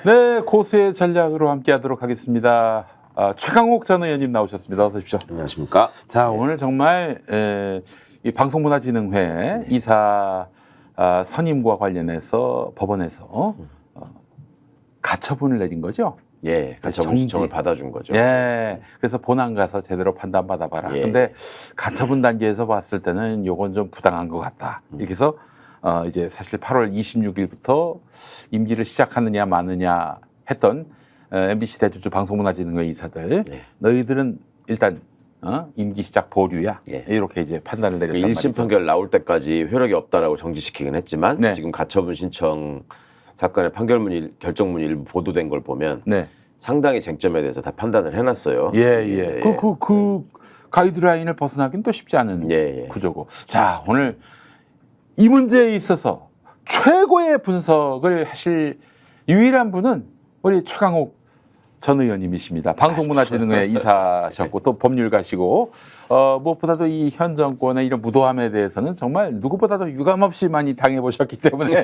네, 고수의 전략으로 함께하도록 하겠습니다. 최강욱 전 의원님 나오셨습니다. 어서 오십시오. 안녕하십니까. 자, 오늘 정말 이 방송문화진흥회 이사 선임과 관련해서 법원에서 가처분을 내린 거죠? 예, 가처분 신청을 받아준 거죠. 예, 그래서 본안 가서 제대로 판단 받아봐라. 예. 근데 가처분 단계에서 봤을 때는 요건 좀 부당한 것 같다. 이렇게 해서 이제 사실 8월 26일부터 임기를 시작하느냐 마느냐 했던 MBC 대주주 방송문화진흥회 이사들, 예. 너희들은 일단 임기 시작 보류야. 예. 이렇게 이제 판단을 내렸단 그 말이죠. 1심 판결 나올 때까지 효력이 없다라고 정지시키긴 했지만 네. 지금 가처분 신청 사건의 판결문이 결정문이 일부 보도된 걸 보면 네, 상당히 쟁점에 대해서 다 판단을 해놨어요. 예. 그 가이드라인을 벗어나기는 또 쉽지 않은 예. 구조고. 자, 오늘 이 문제에 있어서 최고의 분석을 하실 유일한 분은 우리 최강욱 전 의원님이십니다. 방송문화진흥회 이사셨고 또 법률가시고 무엇보다도 이 현 정권의 이런 무도함에 대해서는 정말 누구보다도 유감없이 많이 당해보셨기 때문에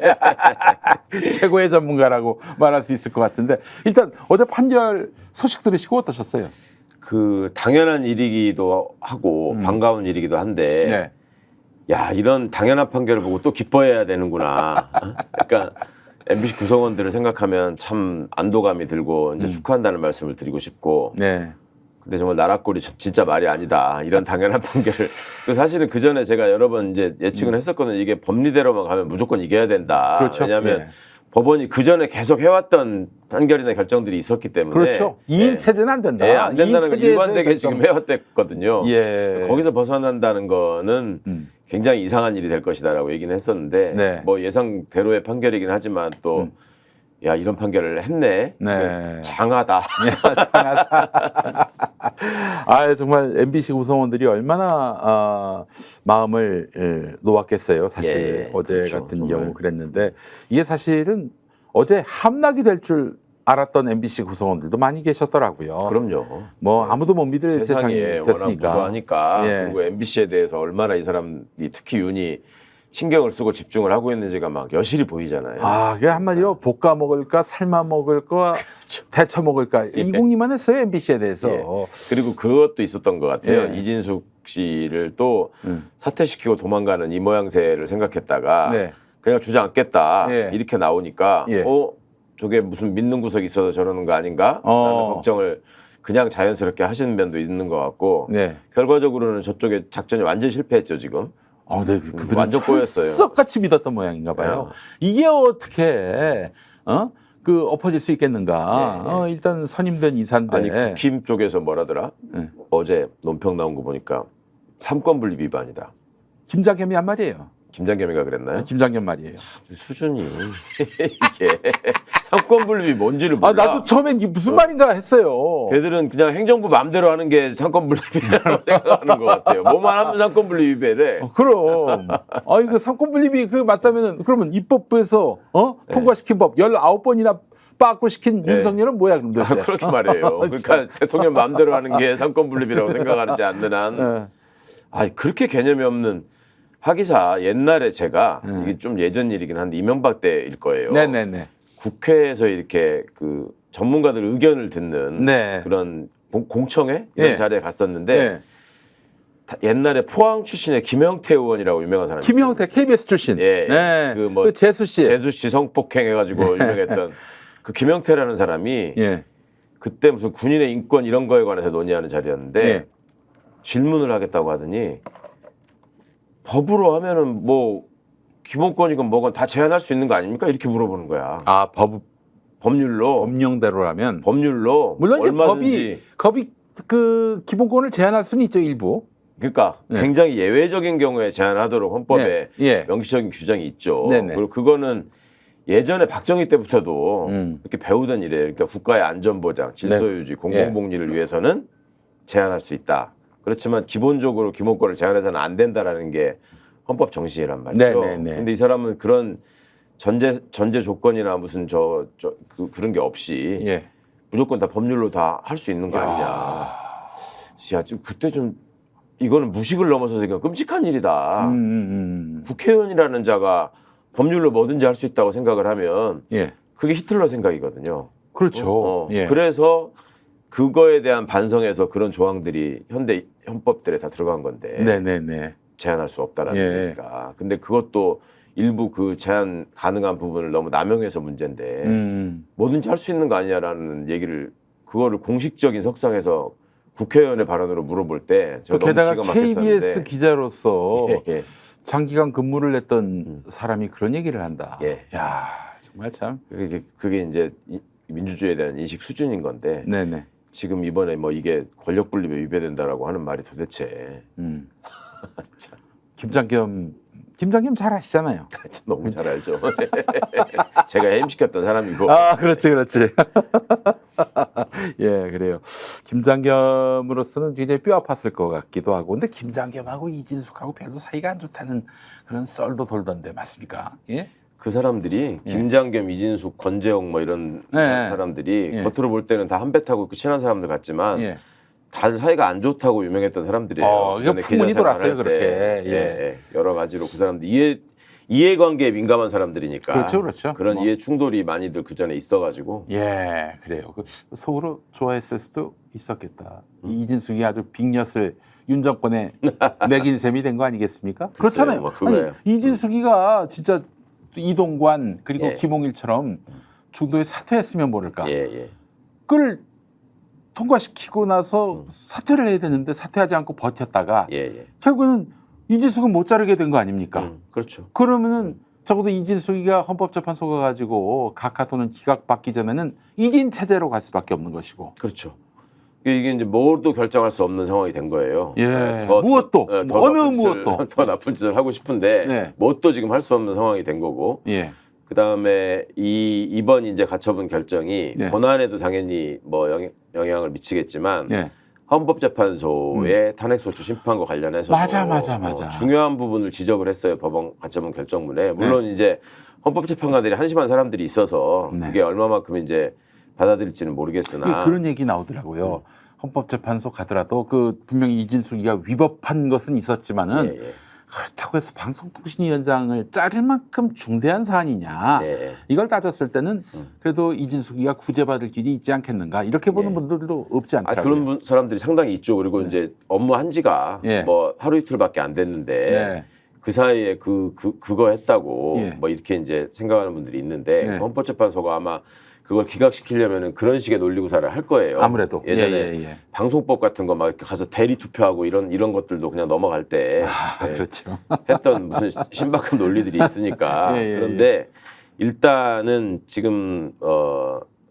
최고의 전문가라고 말할 수 있을 것 같은데, 일단 어제 판결 소식 들으시고 어떠셨어요? 그 당연한 일이기도 하고 반가운 일이기도 한데 네. 야, 이런 당연한 판결을 보고 또 기뻐해야 되는구나. 그러니까 MBC 구성원들을 생각하면 참 안도감이 들고 이제 축하한다는 말씀을 드리고 싶고. 네. 근데 정말 나라꼴이 진짜 말이 아니다. 이런 당연한 판결을. 사실은 그 전에 제가 여러 번 이제 예측은 했었거든요. 이게 법리대로만 가면 무조건 이겨야 된다. 그렇죠. 왜냐하면 예. 법원이 그 전에 계속 해왔던 판결이나 결정들이 있었기 때문에. 그렇죠. 2인 체제는 안 된다. 예, 안 된다는 건 2인 일관되게 체제에서의 지금 해왔댔거든요. 예. 거기서 벗어난다는 거는 굉장히 이상한 일이 될 것이다라고 얘기는 했었는데 네. 뭐 예상대로의 판결이긴 하지만 또 야, 이런 판결을 했네. 네. 장하다. 아, 정말 MBC 구성원들이 얼마나 마음을 놓았겠어요. 사실 예, 어제 그렇죠. 같은 정말. 경우 그랬는데, 이게 사실은 어제 함락이 될 줄 알았던 MBC 구성원들도 많이 계셨더라고요. 그럼요. 뭐 아무도 못 믿을 세상이 세상에 워낙 됐으니까. 무도하니까. 예. 그리고 MBC에 대해서 얼마나 이 사람이 특히 윤이 신경을 쓰고 집중을 하고 있는지가 막 여실히 보이잖아요. 아, 그게 한마디로 볶아 먹을까, 삶아 먹을까, 데쳐 먹을까, 이공리만 했어요, MBC에 대해서. 예. 그리고 그것도 있었던 것 같아요. 예. 이진숙 씨를 또 사퇴시키고 도망가는 이 모양새를 생각했다가 네. 그냥 주저앉겠다 예. 이렇게 나오니까 예. 저게 무슨 믿는 구석이 있어서 저러는 거 아닌가 라는 걱정을 그냥 자연스럽게 하시는 면도 있는 것 같고 네. 결과적으로는 저쪽에 작전이 완전 실패했죠 지금. 네, 그들은 완전 꼬였어요. 철석같이 믿었던 모양인가 봐요. 이게 어떻게 엎어질 수 있겠는가? 예. 일단 선임된 이사인데. 아니 국힘 쪽에서 뭐라더라? 어제 논평 나온 거 보니까 삼권분립 위반이다. 김장겸이 한 말이에요. 김장겸이가 그랬나요? 김장겸 말이에요. 수준이 이게 삼권분립이 뭔지를 몰라. 나도 처음엔 이게 무슨 말인가 했어요. 걔들은 그냥 행정부 마음대로 하는 게 삼권분립이라고 생각하는 것 같아요. 뭐만 하면 삼권분립 위배래. 그럼. 이거 삼권분립이 맞다면은 그러면 입법부에서 통과시킨 법 19번이나 빠꾸 시킨 윤석열은 뭐야 그럼 도대체? 그렇게 말해요. 그러니까 대통령 마음대로 하는 게 삼권분립이라고 생각하는지 않는 한. 그렇게 개념이 없는. 하기사 옛날에 제가 이게 좀 예전 일이긴 한데 이명박 때일 거예요. 네네네. 국회에서 이렇게 그 전문가들 의견을 듣는 네. 그런 공청회 이런 네. 자리에 갔었는데 옛날에 포항 출신의 김영태 의원이라고 유명한 사람이 김영태 KBS 출신. 예. 네. 그 재수 씨. 재수 씨 성폭행 해가지고 유명했던 그 김영태라는 사람이 예. 그때 무슨 군인의 인권 이런 거에 관해서 논의하는 자리였는데 예. 질문을 질문을 하겠다고 하더니 법으로 하면은 뭐 기본권이건 뭐건 다 제한할 수 있는 거 아닙니까? 이렇게 물어보는 거야. 법률로 법령대로라면 법률로 물론 이제 얼마든지 법이 그 기본권을 제한할 수는 있죠, 일부. 그러니까 네. 굉장히 예외적인 경우에 제한하도록 헌법에 네. 예. 명시적인 규정이 있죠. 네네. 그리고 그거는 예전에 박정희 때부터도 음. 이렇게 배우던 일이에요. 그러니까 국가의 안전보장, 질서유지, 공공복리를 위해서는 제한할 수 있다. 그렇지만 기본적으로 기본권을 제한해서는 안 된다라는 게 헌법 정신이란 말이죠. 네네네. 근데 이 사람은 그런 전제 조건이나 무슨 그런 게 없이 예. 무조건 다 법률로 다 할 수 있는 거 아니냐. 야, 그때 좀 이거는 무식을 넘어서서 그냥 끔찍한 일이다. 국회의원이라는 자가 법률로 뭐든지 할 수 있다고 생각을 하면 예. 그게 히틀러 생각이거든요. 그렇죠. 예. 그래서 그거에 대한 반성에서 그런 조항들이 현대 헌법들에 다 들어간 건데 네네네. 제한할 수 없다라는 예. 얘기가. 근데 그것도 일부 그 제한 가능한 부분을 너무 남용해서 문제인데 뭐든지 할 수 있는 거 아니냐라는 얘기를 그거를 공식적인 석상에서 국회의원의 발언으로 물어볼 때 또 제가 게다가 너무 기가 막혔었는데 KBS 기자로서 예. 장기간 근무를 했던 사람이 그런 얘기를 한다. 예. 야 정말 참. 그게 이제 민주주의에 대한 인식 수준인 건데 네네. 지금 이번에 뭐 이게 권력 분립에 위배된다라고 하는 말이 도대체 김장겸 잘 아시잖아요. 너무 잘 알죠. 제가 해임시켰던 사람이고. 아, 그렇지. 예, 그래요. 김장겸으로서는 굉장히 뼈 아팠을 것 같기도 하고, 근데 김장겸하고 이진숙하고 별로 사이가 안 좋다는 그런 썰도 돌던데 맞습니까? 예? 그 사람들이 김장겸, 이진숙, 권재홍 뭐 이런 네. 사람들이 예. 겉으로 볼 때는 다 한 배 타고 친한 사람들 같지만 예. 다들 사이가 안 좋다고 유명했던 사람들이에요. 이거 그전에 풍문이 기자 돌았어요, 생활할 그렇게. 때. 예. 여러 가지로 그 사람들 이해관계에 민감한 사람들이니까 그렇죠. 그런 뭐. 이해 충돌이 많이들 그 전에 있어가지고 예, 그래요. 속으로 좋아했을 수도 있었겠다. 이 이진숙이 아주 빅엿을 윤 정권에 매긴 셈이 된 거 아니겠습니까? 그렇잖아요. 뭐 그거예요. 이진숙이가 진짜 이동관 그리고 예. 김홍일처럼 중도에 사퇴했으면 모를까. 예. 그걸 통과시키고 나서 사퇴를 해야 되는데 사퇴하지 않고 버텼다가 예. 결국은 이진숙은 못 자르게 된 거 아닙니까? 그렇죠. 그러면은 적어도 이진숙이가 헌법재판소 가가지고 각하도는 기각받기 전에는 이긴 체제로 갈 수밖에 없는 것이고. 그렇죠. 이게 이제 뭐도 결정할 수 없는 상황이 된 거예요. 예. 무엇도 어느 무엇도 더 나쁜 짓을 하고 싶은데 네. 무엇도 지금 할 수 없는 상황이 된 거고. 예. 그 다음에 이번 이제 가처분 결정이 네. 권한에도 당연히 뭐 영향을 미치겠지만 예. 헌법재판소의 탄핵소추 심판과 관련해서 맞아. 중요한 부분을 지적을 했어요. 법원 가처분 결정문에. 물론 이제 헌법재판관들이 한심한 사람들이 있어서 네. 그게 얼마만큼 이제 받아들일지는 모르겠으나 그런 얘기 나오더라고요. 헌법재판소 가더라도 그 분명히 이진숙이가 위법한 것은 있었지만은 예. 그렇다고 해서 방송통신위원장을 자를 만큼 중대한 사안이냐 예. 이걸 따졌을 때는 그래도 이진숙이가 구제받을 길이 있지 않겠는가 이렇게 보는 분들도 없지 않더라고요. 그런 사람들이 상당히 있죠. 그리고 이제 업무 한지가 예. 뭐 하루 이틀밖에 안 됐는데 네. 그 사이에 그거 했다고 예. 뭐 이렇게 이제 생각하는 분들이 있는데 네. 헌법재판소가 아마 그걸 기각시키려면은 그런 식의 논리구사를 할 거예요. 아무래도. 예전에 예. 방송법 같은 거 막 이렇게 가서 대리 투표하고 이런 것들도 그냥 넘어갈 때 그렇죠. 했던 무슨 신박한 논리들이 있으니까. 예. 그런데 일단은 지금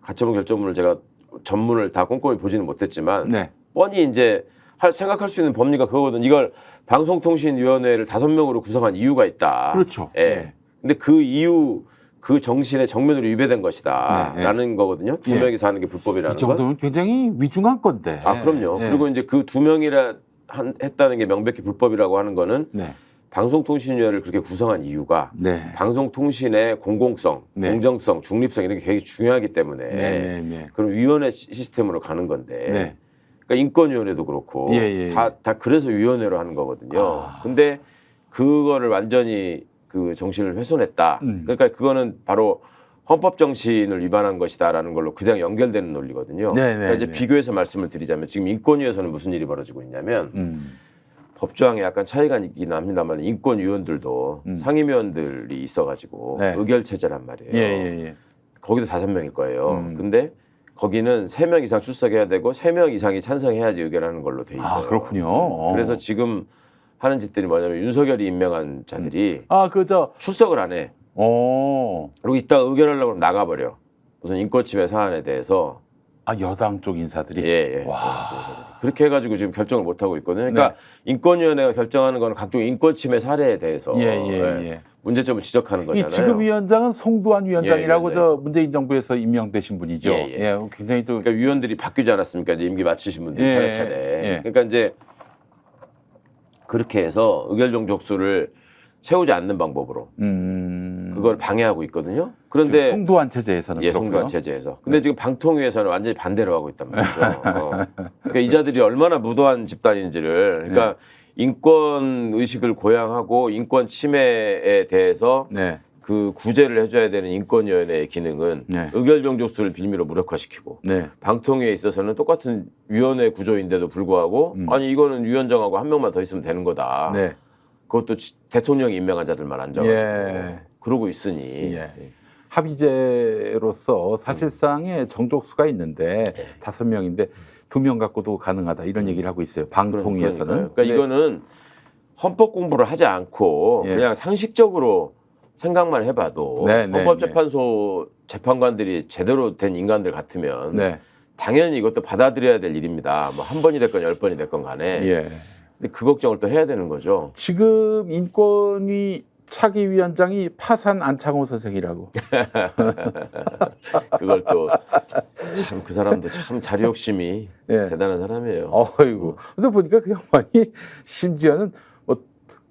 가처분 결정문을 제가 전문을 다 꼼꼼히 보지는 못했지만 네. 뻔히 이제 생각할 수 있는 법리가 그거거든. 이걸 방송통신위원회를 5명으로 구성한 이유가 있다. 그렇죠. 예. 네. 근데 그 이유 그 정신에 정면으로 위배된 것이다. 네. 라는 거거든요. 두 예. 명이서 하는 게 불법이라는 이 정도면 굉장히 위중한 건데. 그럼요. 예. 그리고 이제 그 두 명이라 했다는 게 명백히 불법이라고 하는 거는 네. 방송통신위원회를 그렇게 구성한 이유가 네. 방송통신의 공공성, 네. 공정성, 중립성 이런 게 되게 중요하기 때문에 네. 그런 위원회 시스템으로 가는 건데 네. 그러니까 인권위원회도 그렇고 예. 다 그래서 위원회로 하는 거거든요. 근데 그거를 완전히 그 정신을 훼손했다. 그러니까 그거는 바로 헌법 정신을 위반한 것이다라는 걸로 그냥 연결되는 논리거든요. 그러니까 이제 비교해서 말씀을 드리자면 지금 인권위에서는 무슨 일이 벌어지고 있냐면 법조항에 약간 차이가 있긴 합니다만 인권위원들도 상임위원들이 있어가지고 네. 의결 체제란 말이에요. 예. 거기도 5명일 거예요. 근데 거기는 3명 이상 출석해야 되고 3명 이상이 찬성해야지 의결하는 걸로 돼 있어요. 그렇군요. 그래서 지금 하는 짓들이 뭐냐면 윤석열이 임명한 자들이 출석을 안 해. 그리고 이따 의결하려고 그러면 나가버려. 무슨 인권침해 사안에 대해서. 여당 쪽 인사들이? 예. 그렇게 해가지고 지금 결정을 못하고 있거든요. 그러니까 인권위원회가 결정하는 건 각종 인권침해 사례에 대해서 문제점을 지적하는 거잖아요. 지금 위원장은 송두환 위원장이라고 위원장. 문재인 정부에서 임명되신 분이죠. 굉장히 또 그러니까 위원들이 바뀌지 않았습니까? 이제 임기 마치신 분들이 차례차례. 그러니까 이제 그렇게 해서 의결 종족수를 채우지 않는 방법으로 그걸 방해하고 있거든요. 그런데 송두환 체제에서는 그렇고요. 송두환 체제에서. 근데 지금 방통위에서는 완전히 반대로 하고 있단 말이죠. 그러니까 이 자들이 얼마나 무도한 집단인지를. 그러니까 인권 의식을 고양하고 인권 침해에 대해서 그 구제를 해줘야 되는 인권위원회의 기능은 네. 의결정족수를 빌미로 무력화시키고 네. 방통위에 있어서는 똑같은 위원회 구조인데도 불구하고 아니 이거는 위원장하고 한 명만 더 있으면 되는 거다. 네. 그것도 대통령이 임명한 자들만 앉아가지고 예. 그러고 있으니 예. 합의제로서 사실상의 정족수가 있는데 5명인데 2명 갖고도 가능하다 이런 얘기를 하고 있어요. 방통위에서는. 그러니까 이거는 헌법 공부를 하지 않고 예. 그냥 상식적으로 생각만 해봐도 네, 네, 헌법재판소 재판관들이 제대로 된 인간들 같으면 네. 당연히 이것도 받아들여야 될 일입니다. 뭐 한 번이 됐건 10번이 됐건 간에. 예. 근데 그 걱정을 또 해야 되는 거죠. 지금 인권위 차기 위원장이 파산 안창호 선생이라고. 그걸 또 참 그 사람도 참 자리 욕심이 예. 대단한 사람이에요. 어이구. 근데 보니까 그 양반이 심지어는 뭐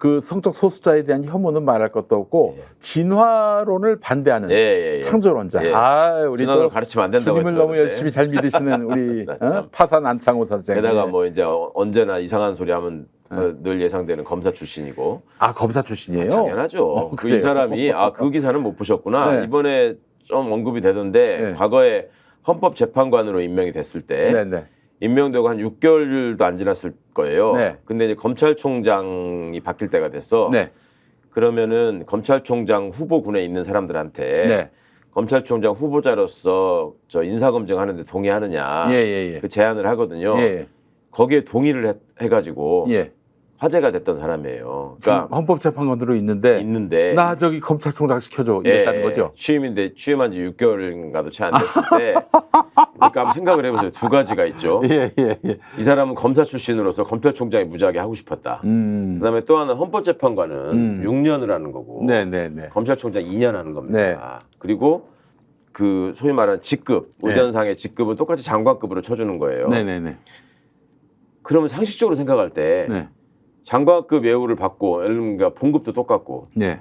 그 성적 소수자에 대한 혐오는 말할 것도 없고 진화론을 반대하는 예. 창조론자. 예. 아, 우리 진화론을 또 가르치면 안 된다고 주님을 너무 했었는데. 열심히 잘 믿으시는 우리 참. 파산 안창호 선생. 게다가 뭐 이제 언제나 이상한 소리 하면 늘 예상되는 검사 출신이고. 아, 검사 출신이에요? 당연하죠. 그 그래요? 이 사람이 그 기사는 못 보셨구나. 네. 이번에 좀 언급이 되던데 네. 과거에 헌법재판관으로 임명이 됐을 때 네네. 임명되고 한 6개월도 안 지났을 거예요. 네. 근데 이제 검찰총장이 바뀔 때가 됐어. 네. 그러면은 검찰총장 후보군에 있는 사람들한테 네. 검찰총장 후보자로서 저 인사검증 하는데 동의하느냐 예. 그 제안을 하거든요. 예. 거기에 동의를 해가지고 예. 화제가 됐던 사람이에요. 지금 그러니까 헌법재판관으로 있는데 나 나 저기 검찰총장 시켜줘 이랬다는 거죠. 취임한 지 6개월인가도 채 안 됐을 때 그러니까 한번 생각을 해보세요. 두 가지가 있죠. 예. 이 사람은 검사 출신으로서 검찰총장이 무지하게 하고 싶었다. 그다음에 또 하나 헌법재판관은 6년을 하는 거고 네네네. 검찰총장 2년 하는 겁니다. 네. 그리고 그 소위 말하는 직급, 의전상의 직급은 똑같이 장관급으로 쳐주는 거예요. 네네네. 그러면 상식적으로 생각할 때 네. 장관급 예우를 받고 예를 들면 그러니까 봉급도 똑같고 네.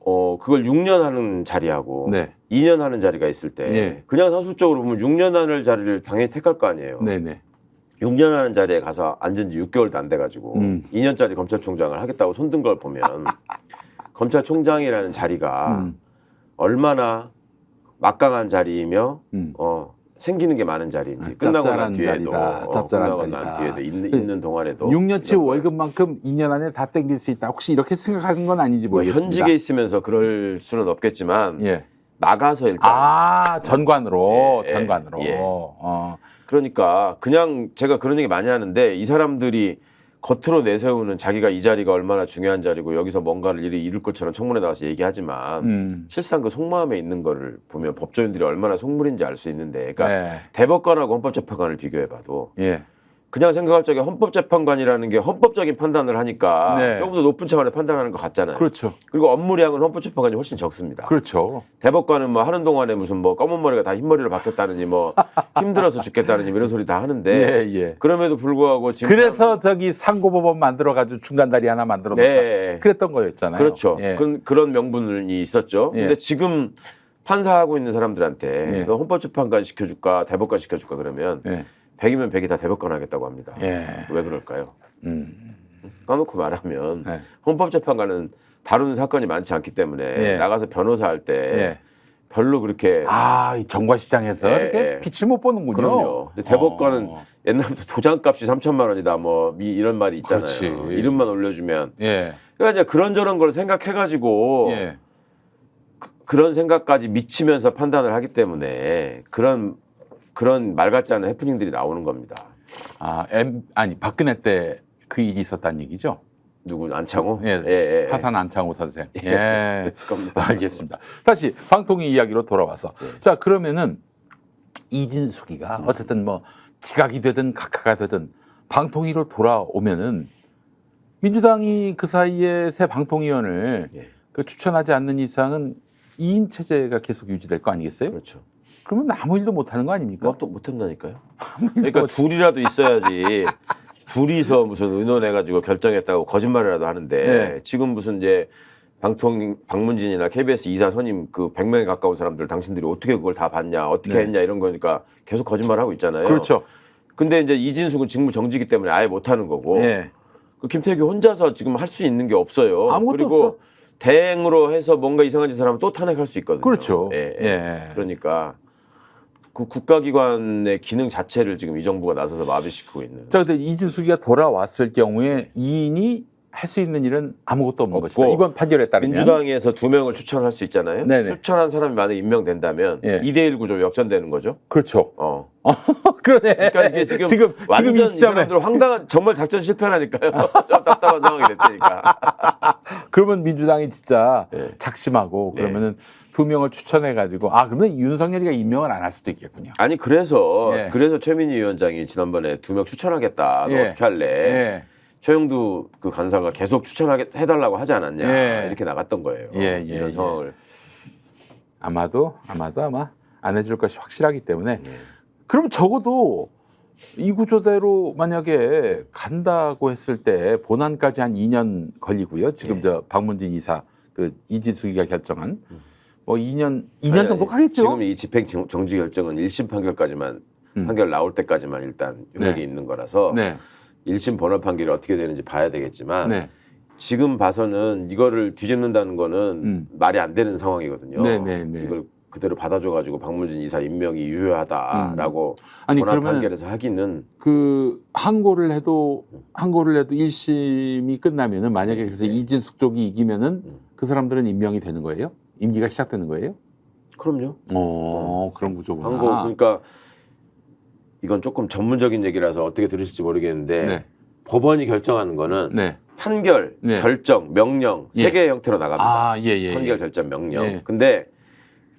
그걸 6년 하는 자리하고 네. 2년 하는 자리가 있을 때 네. 그냥 상식적으로 보면 6년 하는 자리를 당연히 택할 거 아니에요. 네네. 6년 하는 자리에 가서 앉은 지 6개월도 안 돼가지고 2년짜리 검찰총장을 하겠다고 손든 걸 보면 검찰총장이라는 자리가 얼마나 막강한 자리이며 생기는 게 많은 자리인지 끝나고 난 짭짤한 뒤에도 자리다. 짭짤한 끝나고 자리다. 난 뒤에도 있는 동안에도 6년치 월급만큼 2년 안에 다 땡길 수 있다. 혹시 이렇게 생각하는 건 아닌지 뭐 모르겠습니다. 현직에 있으면서 그럴 수는 없겠지만 예. 나가서 일단 전관으로. 예, 예. 그러니까 그냥 제가 그런 얘기 많이 하는데 이 사람들이 겉으로 내세우는 자기가 이 자리가 얼마나 중요한 자리고 여기서 뭔가를 이룰 것처럼 청문회 나와서 얘기하지만 실상 그 속마음에 있는 거를 보면 법조인들이 얼마나 속물인지 알 수 있는데 그러니까 네. 대법관하고 헌법재판관을 비교해봐도 예. 그냥 생각할 적에 헌법재판관이라는 게 헌법적인 판단을 하니까 네. 조금 더 높은 차원의 판단하는 것 같잖아요. 그렇죠. 그리고 업무량은 헌법재판관이 훨씬 적습니다. 그렇죠. 대법관은 뭐 하는 동안에 무슨 뭐 검은 머리가 다 흰 머리로 바뀌었다느니 뭐 힘들어서 죽겠다느니 이런 소리 다 하는데 예. 그럼에도 불구하고 지금 그래서 저기 상고법원 만들어가지고 중간다리 하나 만들어 놓자. 네. 그랬던 거였잖아요. 그렇죠. 예. 그런 명분이 있었죠. 예. 근데 지금 판사하고 있는 사람들한테 예. 너 헌법재판관 시켜줄까 대법관 시켜줄까 그러면 예. 100이면 100이 다 대법관 하겠다고 합니다. 예. 왜 그럴까요? 까놓고 말하면 예. 헌법재판관은 다루는 사건이 많지 않기 때문에 예. 나가서 변호사 할 때 예. 별로 그렇게 이 정과시장에서 예, 이렇게 예. 빛을 못 보는군요. 그럼요. 근데 대법관은 옛날부터 도장값이 3천만 원이다 뭐 이런 말이 있잖아요. 그렇지. 이름만 올려주면 예. 그러니까 이제 그런저런 걸 생각해가지고 예. 그런 생각까지 미치면서 판단을 하기 때문에 그런 말 같지 않은 해프닝들이 나오는 겁니다. 박근혜 때 그 일이 있었다는 얘기죠? 누구 안창호? 예. 파산 안창호 선생. 예. 알겠습니다. 다시 방통위 이야기로 돌아와서 자 그러면은 이진숙이가 어쨌든 뭐 기각이 되든 각하가 되든 방통위로 돌아오면은 민주당이 그 사이에 새 방통위원을 그 추천하지 않는 이상은 2인 체제가 계속 유지될 거 아니겠어요? 그렇죠. 그러면 아무 일도 못 하는 거 아닙니까? 뭐 또 못한다니까요. 그러니까 둘이라도 있어야지. 둘이서 무슨 의논해가지고 결정했다고 거짓말이라도 하는데 네. 지금 무슨 이제 박문진이나 KBS 이사 선임 그 100명에 가까운 사람들 당신들이 어떻게 그걸 다 봤냐 어떻게 네. 했냐 이런 거니까 계속 거짓말하고 있잖아요. 그렇죠. 근데 이제 이진숙은 직무 정지기 때문에 아예 못하는 거고 예. 그 김태규 혼자서 지금 할 수 있는 게 없어요. 아무것도 그리고 없어. 대행으로 해서 뭔가 이상한 짓을 하면 또 탄핵할 수 있거든요. 그렇죠. 예, 예. 예. 그러니까 그 국가기관의 기능 자체를 지금 이 정부가 나서서 마비시키고 있는. 자, 근데 이진숙이가 돌아왔을 경우에 이인이 할 수 있는 일은 아무것도 없는 없고, 것이다. 이번 판결에 따르면 민주당에서 2명을 추천할 수 있잖아요. 네네. 추천한 사람이 만약 임명된다면 예. 2대1 구조 역전되는 거죠. 그렇죠. 그러니까 그러네. 이게 지금 지금 완전 이 이 시점에 사람들 황당한 정말 작전 실패라니까요. 좀 답답한 상황이 됐다니까. 그러면 민주당이 진짜 네. 작심하고 네. 그러면은 2명을 추천해 가지고 아 그러면 윤석열이가 임명을 안 할 수도 있겠군요. 아니 그래서 예. 최민희 위원장이 지난번에 2명 추천하겠다. 너 예. 어떻게 할래? 예. 최영두 그 간사가 계속 해달라고 하지 않았냐 예. 이렇게 나갔던 거예요. 예, 예, 이런 예. 상황을. 아마 안 해줄 것이 확실하기 때문에 예. 그럼 적어도 이 구조대로 만약에 간다고 했을 때 본안까지 한 2년 걸리고요. 지금 예. 저 박문진 이사 그 이진숙이가 결정한 뭐 2년 아니, 정도 가겠죠. 지금 이 집행 정지 결정은 1심 판결까지만 판결 나올 때까지만 일단 효력이 네. 있는 거라서 네. 1심 번호 판결이 어떻게 되는지 봐야 되겠지만 네. 지금 봐서는 이거를 뒤집는다는 거는 말이 안 되는 상황이거든요. 네, 네, 네. 이걸 그대로 받아줘가지고 박문진 이사 임명이 유효하다라고 아니, 본안 그러면 판결에서 하기는 그 항고를 해도 1심이 끝나면은 만약에 그래서 이진숙 쪽이 이기면은 그 사람들은 임명이 되는 거예요? 임기가 시작되는 거예요? 그럼요. 그런 구조구나. 한거 그러니까 이건 조금 전문적인 얘기라서 어떻게 들으실지 모르겠는데 네. 법원이 결정하는 거는 네. 판결, 네. 결정, 명령 세 예. 개의 형태로 나갑니다. 예. 판결, 결정, 명령. 예. 근데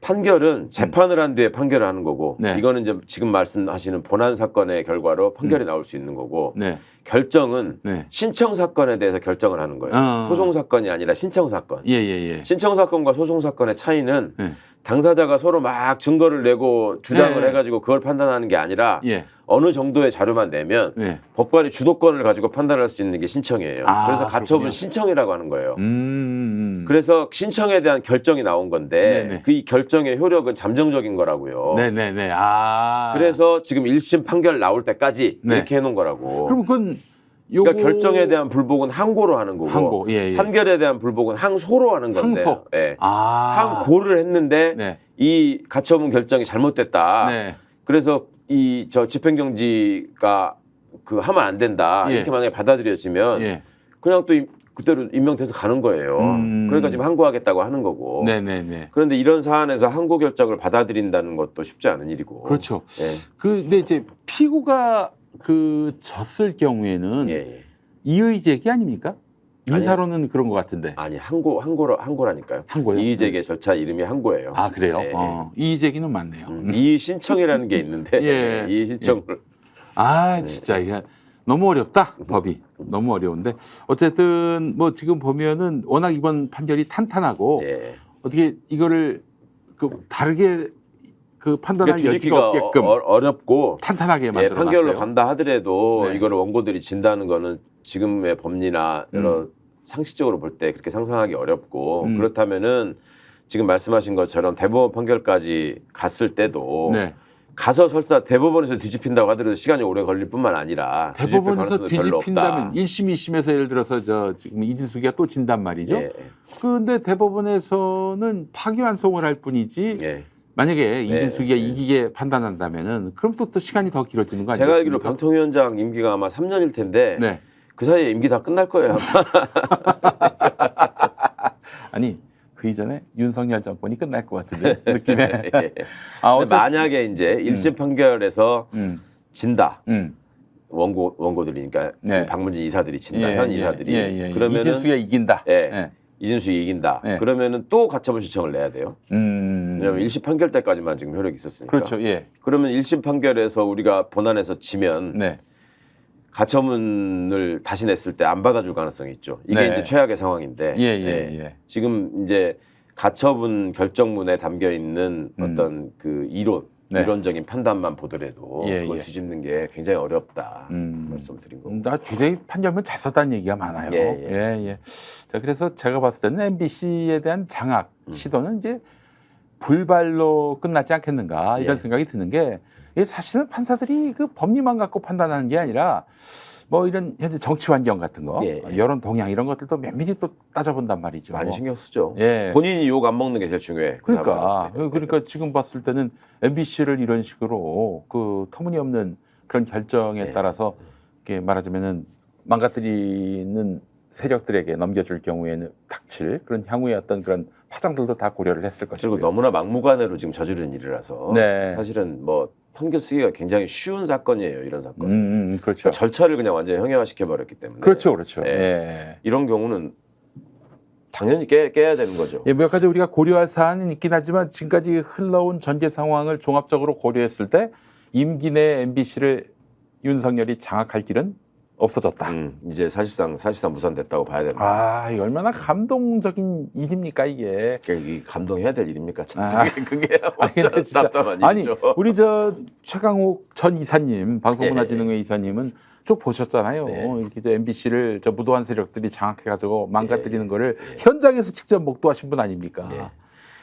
판결은 재판을 한 뒤에 판결을 하는 거고 네. 이거는 이제 지금 말씀하시는 본안 사건의 결과로 판결이 나올 수 있는 거고 네. 결정은 네. 신청 사건에 대해서 결정을 하는 거예요. 소송 사건이 아니라 신청 사건. 예. 신청 사건과 소송 사건의 차이는 네. 당사자가 서로 막 증거를 내고 주장을 네. 해가지고 그걸 판단하는 게 아니라 예. 어느 정도의 자료만 내면 네. 법관이 주도권을 가지고 판단할 수 있는 게 신청이에요. 그래서 가처분 그렇군요. 신청이라고 하는 거예요. 그래서 그래서 신청에 대한 결정이 나온 건데 네네. 그 이 결정의 효력은 잠정적인 거라고요. 네네네. 그래서 지금 1심 판결 나올 때까지 네. 이렇게 해놓은 거라고. 그럼 그건 요거 그러니까 결정에 대한 불복은 항고로 하는 거고 항고, 예. 판결에 대한 불복은 항소로 하는 건데 항소. 예. 항고를 했는데 네. 이 가처분 결정이 잘못됐다. 네. 그래서 이 집행정지가 그 하면 안 된다. 예. 이렇게 만약에 받아들여지면 예. 그냥 또 그대로 임명돼서 가는 거예요. 그러니까 지금 항고하겠다고 하는 거고. 네네네. 그런데 이런 사안에서 항고 결정을 받아들인다는 것도 쉽지 않은 일이고. 그렇죠. 예. 근데 이제 피고가 졌을 경우에는 예. 이의제기 아닙니까? 민사로는 그런 것 같은데. 아니 항고라니까요. 항고요? 이의제기 절차 이름이 항고예요. 그래요? 예. 이의제기는 맞네요. 이의 신청이라는 게 있는데 예. 이의 신청을 진짜 이게 너무 어렵다 법이 너무 어려운데 어쨌든 뭐 지금 보면은 워낙 이번 판결이 탄탄하고 예. 어떻게 이거를 다르게 판단할 여지가 뒤집기가 없게끔 어렵고 탄탄하게 예, 만들어놨어요. 판결로 간다 하더라도 네. 이거를 원고들이 진다는 거는 지금의 법리나 여러 상식적으로 볼 때 그렇게 상상하기 어렵고 그렇다면은 지금 말씀하신 것처럼 대법원 판결까지 갔을 때도 네. 가서 설사 대법원에서 뒤집힌다고 하더라도 시간이 오래 걸릴 뿐만 아니라 대법원에서 뒤집힐 가능성도 별로 없다. 뒤집힌다면 1심, 2심에서 예를 들어서 지금 이진숙이가 또 진단 말이죠. 예. 그런데 대법원에서는 파기환송을 할 뿐이지 예. 만약에 이진숙이가 네. 이기게 판단한다면은 그럼 또 시간이 더 길어지는 거 제가 아니겠습니까? 알기로 방통위원장 임기가 아마 3년일 텐데 네. 그 사이에 임기 다 끝날 거예요. 아니 그 이전에 윤석열 정권이 끝날 것 같은데 느낌에. 예. 어쨌든 만약에 이제 1심 판결에서 진다. 원고들이니까 네. 박문진 이사들이 진다. 현 이사들이. 그러면 이진숙이가 이긴다. 예. 이진숙이 이긴다. 예. 그러면은 또 가처분 신청을 내야 돼요. 왜냐하면 1심 판결 때까지만 지금 효력이 있었으니까. 그렇죠. 예. 그러면 1심 판결에서 우리가 본안에서 지면 네. 가처분을 다시 냈을 때 안 받아줄 가능성이 있죠. 이게 네. 이제 최악의 상황인데 예. 지금 이제 가처분 결정문에 담겨 있는 어떤 그 네. 이론적인 판단만 보더라도 예, 그걸 예. 뒤집는 게 굉장히 어렵다 말씀을 드린 겁니다. 나 굉장히 판결문 잘 썼다는 얘기가 많아요. 예. 자, 그래서 제가 봤을 때는 MBC에 대한 장악 시도는 이제 불발로 끝나지 않겠는가 이런 예. 생각이 드는 게 이게 사실은 판사들이 그 법리만 갖고 판단하는 게 아니라 뭐 이런 현재 정치 환경 같은 거, 예. 여론 동향 이런 것들도 면밀히 또 따져본단 말이죠. 많이 신경 쓰죠. 예. 본인이 욕 안 먹는 게 제일 중요해. 그 그러니까 사람들은. 그러니까 지금 봤을 때는 MBC를 이런 식으로 그 터무니없는 그런 결정에 예. 따라서 이렇게 말하자면은 망가뜨리는 세력들에게 넘겨줄 경우에는 닥칠 그런 향후의 어떤 그런 파장들도 다 고려를 했을 것이고요. 그리고 너무나 막무가내로 지금 저지른 일이라서 네. 사실은 뭐 판결 쓰기가 굉장히 쉬운 사건이에요. 이런 사건. 그렇죠. 그러니까 절차를 그냥 완전히 형해화시켜 버렸기 때문에. 그렇죠, 그렇죠. 예. 예. 이런 경우는 당연히 깨야 되는 거죠. 예, 몇 가지 우리가 고려할 사안은 있긴 하지만 지금까지 흘러온 전개 상황을 종합적으로 고려했을 때 임기 내 MBC를 윤석열이 장악할 길은 없어졌다. 이제 사실상 무산됐다고 봐야 된다. 아, 이게 얼마나 감동적인 일입니까 이게? 이 감동해야 될 일입니까? 참 아. 그게 아니, 근데 진짜- 답답한 아니 일이죠. 우리 저 최강욱 전 이사님 예. 방송문화진흥회 이사님은 쭉 보셨잖아요. 네. 이렇게 저 MBC를 저 무도한 세력들이 장악해가지고 망가뜨리는 예. 거를 예. 현장에서 직접 목도하신 분 아닙니까? 예.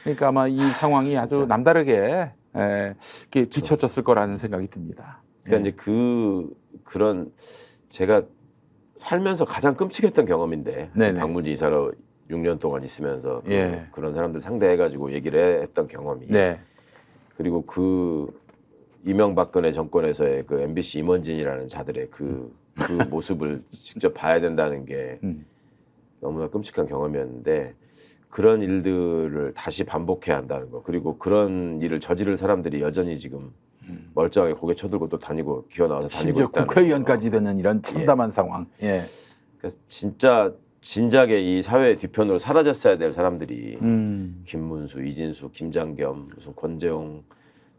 그러니까 아마 이 상황이 아주 진짜. 남다르게 이렇게 뒤처졌을 거라는 생각이 듭니다. 그러니까 이제 그런 제가 살면서 가장 끔찍했던 경험인데 네네. 박문지 이사로 6년 동안 있으면서 예. 그런 사람들 상대해가지고 얘기를 했던 경험이 네. 그리고 그 이명박근혜 정권에서의 그 MBC 임원진이라는 자들의 그 모습을 직접 봐야 된다는 게 음. 너무나 끔찍한 경험이었는데 그런 일들을 다시 반복해야 한다는 거 그리고 그런 일을 저지를 사람들이 여전히 지금 멀쩡하게 고개 쳐들고 또 다니고 기어나와서 다니고 심지어 있다는 국회의원까지 되는 이런 참담한 상황. 예. 그러니까 진짜 진작에 이 사회 뒤편으로 사라졌어야 될 사람들이 김문수, 이진수, 김장겸, 무슨 권재용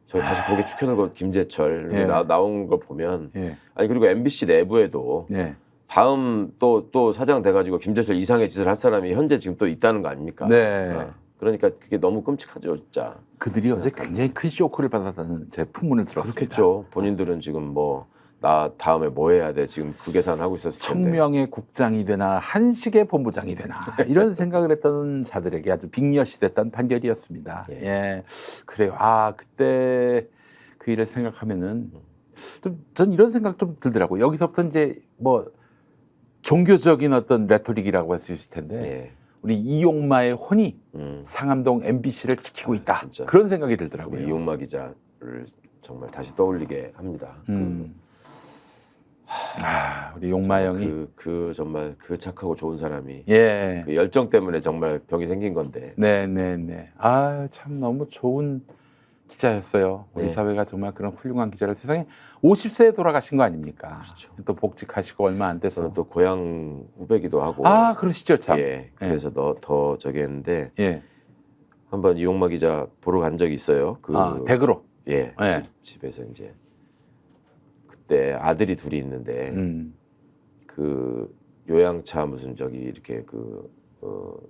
저 다시 고개 축혀들고 김재철 예. 나온 걸 보면 예. 아니 그리고 MBC 내부에도 예. 다음 또 사장 돼가지고 김재철 이상의 짓을 할 사람이 현재 지금 또 있다는 거 아닙니까? 네. 그러니까 그게 너무 끔찍하죠, 진짜. 그들이 어제 굉장히 큰 쇼크를 받았다는 제 풍문을 들었습니다. 그렇겠죠. 본인들은 지금 뭐 나 다음에 뭐 해야 돼 지금 그 계산하고 있었을 텐데. 청명의 국장이 되나 한식의 본부장이 되나 이런 생각을 했던 자들에게 아주 빅엿이 됐던 판결이었습니다. 예. 예, 그래요. 아 그때 그 일을 생각하면은 전 이런 생각 좀 들더라고요. 여기서부터 이제 뭐 종교적인 어떤 레토릭이라고 할 수 있을 텐데 예. 우리 이용마의 혼이 음. 상암동 MBC를 지키고 있다. 진짜. 그런 생각이 우리 들더라고요. 이용마 기자를 정말 다시 떠올리게 합니다. 우리 용마 형이 그 정말 그 착하고 좋은 사람이 예. 그 열정 때문에 정말 병이 생긴 건데. 네네네. 아, 참 너무 좋은 기자였어요. 우리 네. 사회가 정말 그런 훌륭한 기자를 세상에 50세에 돌아가신 거 아닙니까? 그렇죠. 또 복직하시고 얼마 안 돼서. 저는 또 고향 후배기도 하고. 아, 그러시죠, 참. 예. 그래서 더 저기 했는데 예. 한번 이용마 기자 보러 간 적이 있어요. 댁으로. 예. 예. 집에서 이제 그때 아들이 둘이 있는데 그 요양차 무슨 저기 이렇게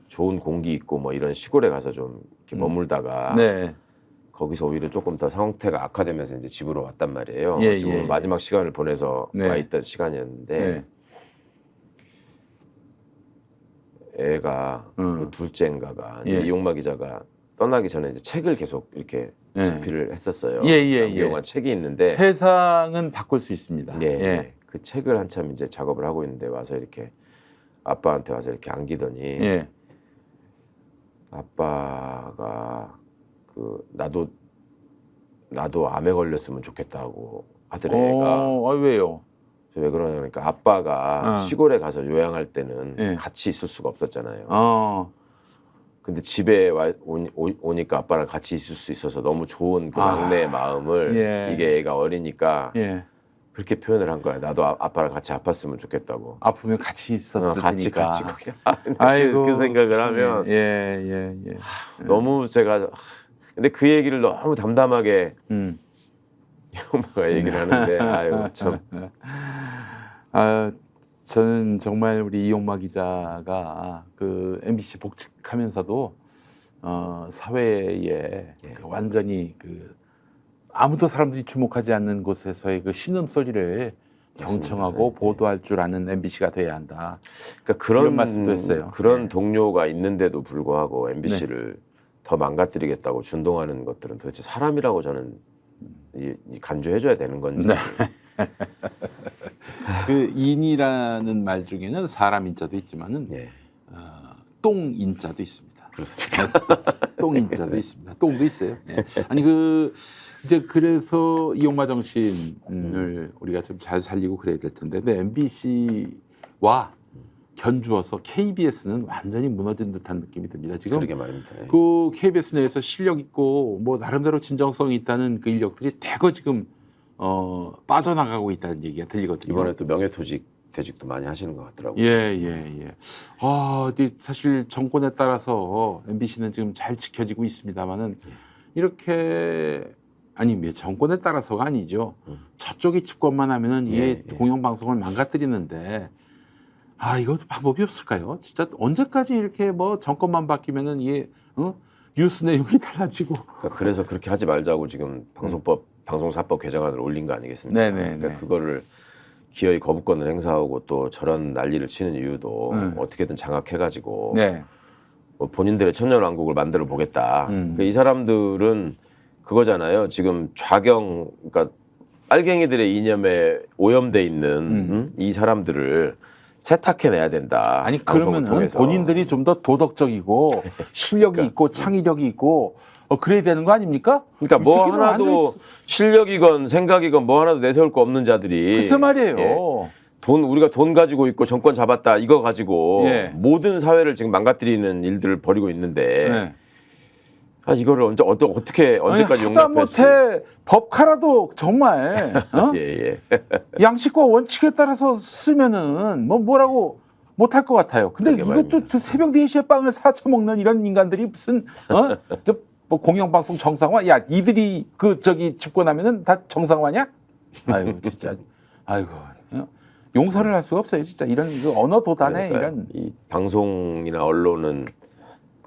좋은 공기 있고 뭐 이런 시골에 가서 좀 이렇게 머물다가 네. 거기서 오히려 조금 더 상태가 악화되면서 이제 집으로 왔단 말이에요. 예, 지금 예. 마지막 시간을 보내서 네. 와 있던 시간이었는데 네. 애가 그 둘째인가가 이제 예. 이용마 기자가 떠나기 전에 이제 책을 계속 이렇게 예. 집필을 했었어요. 예, 예, 예. 유용한 책이 있는데 세상은 바꿀 수 있습니다. 예, 예. 그 책을 한참 이제 작업을 하고 있는데 와서 이렇게 아빠한테 와서 이렇게 안기더니 예. 아빠가 나도 암에 걸렸으면 좋겠다고 하더래 애가. 왜요? 왜 그러냐 그러니까 아빠가 시골에 가서 요양할 때는 예. 같이 있을 수가 없었잖아요. 근데 집에 오니까 아빠랑 같이 있을 수 있어서 너무 좋은 그 막내의 마음을 예. 이게 애가 어리니까 예. 그렇게 표현을 한 거야. 나도 아빠랑 같이 아팠으면 좋겠다고. 아프면 같이 있었을 같이 테니까. 거기. 아이고, 그 생각을 세상에. 하면 예. 너무 제가 근데 그 얘기를 너무 담담하게 엄마가 얘기를 하는데 아유 참. 저는 정말 우리 이용마 기자가 그 MBC 복직하면서도 사회에 그 완전히 그 아무도 사람들이 주목하지 않는 곳에서의 그 신음 소리를 경청하고 보도할 줄 아는 MBC가 돼야 한다. 그러니까 그런 이런 말씀도 했어요. 그런 네. 동료가 있는데도 불구하고 MBC를 더 망가뜨리겠다고 준동하는 것들은 도대체 사람이라고 저는 간주해줘야 되는 건지. 그 인이라는 말 중에는 사람 인자도 있지만은 예. 똥 인자도 있습니다. 그렇습니까? 똥 인자도 있습니다. 똥도 있어요. 예. 아니 그 이제 그래서 이용마 정신을 우리가 좀 잘 살리고 그래야 될 텐데, 근데 MBC와 견주어서 KBS는 완전히 무너진 듯한 느낌이 듭니다. 지금 그러게 말입니다. 예. 그 KBS 내에서 실력 있고 뭐 나름대로 진정성이 있다는 그 인력들이 대거 지금 빠져나가고 있다는 얘기가 들리거든요. 이번에 또 명예퇴직도 많이 하시는 것 같더라고요. 예. 근데 사실 정권에 따라서 MBC는 지금 잘 지켜지고 있습니다만은 이렇게 아니 정권에 따라서가 아니죠. 저쪽이 집권만 하면은 이게 예. 공영방송을 망가뜨리는데 이것도 방법이 없을까요? 진짜 언제까지 이렇게 뭐 정권만 바뀌면은 이게 뉴스 내용이 달라지고. 그러니까 그래서 그렇게 하지 말자고 지금 방송사법 개정안을 올린 거 아니겠습니까? 네네. 그러니까 그거를 기어이 거부권을 행사하고 또 저런 난리를 치는 이유도 어떻게든 장악해가지고 네. 뭐 본인들의 천년왕국을 만들어 보겠다. 그러니까 이 사람들은 그거잖아요. 지금 그러니까 빨갱이들의 이념에 오염돼 있는 이 사람들을 세탁해내야 된다. 아니 방송을 그러면은 통해서. 본인들이 좀 더 도덕적이고 실력이 그러니까. 있고 창의력이 있고 그래야 되는 거 아닙니까? 그러니까 이 뭐 새끼들 하나도 완전히 실력이건 생각이건 뭐 하나도 내세울 거 없는 자들이 글쎄 말이에요. 예. 우리가 돈 가지고 있고 정권 잡았다 이거 가지고 예. 모든 사회를 지금 망가뜨리는 일들을 벌이고 있는데 네. 이거를 어떻게 언제까지 용납할지. 하다못해 법카라도 정말 예. 양식과 원칙에 따라서 쓰면은 뭐라고 못할 것 같아요. 근데 그러게 이것도 말입니다. 새벽 4시에 빵을 사쳐 먹는 이런 인간들이 무슨 뭐 공영방송 정상화? 야 니들이 집권하면은 다 정상화냐? 아이고 진짜 용서를 할 수가 없어요. 진짜 이런 언어 도단에 그러니까 이런 이 방송이나 언론은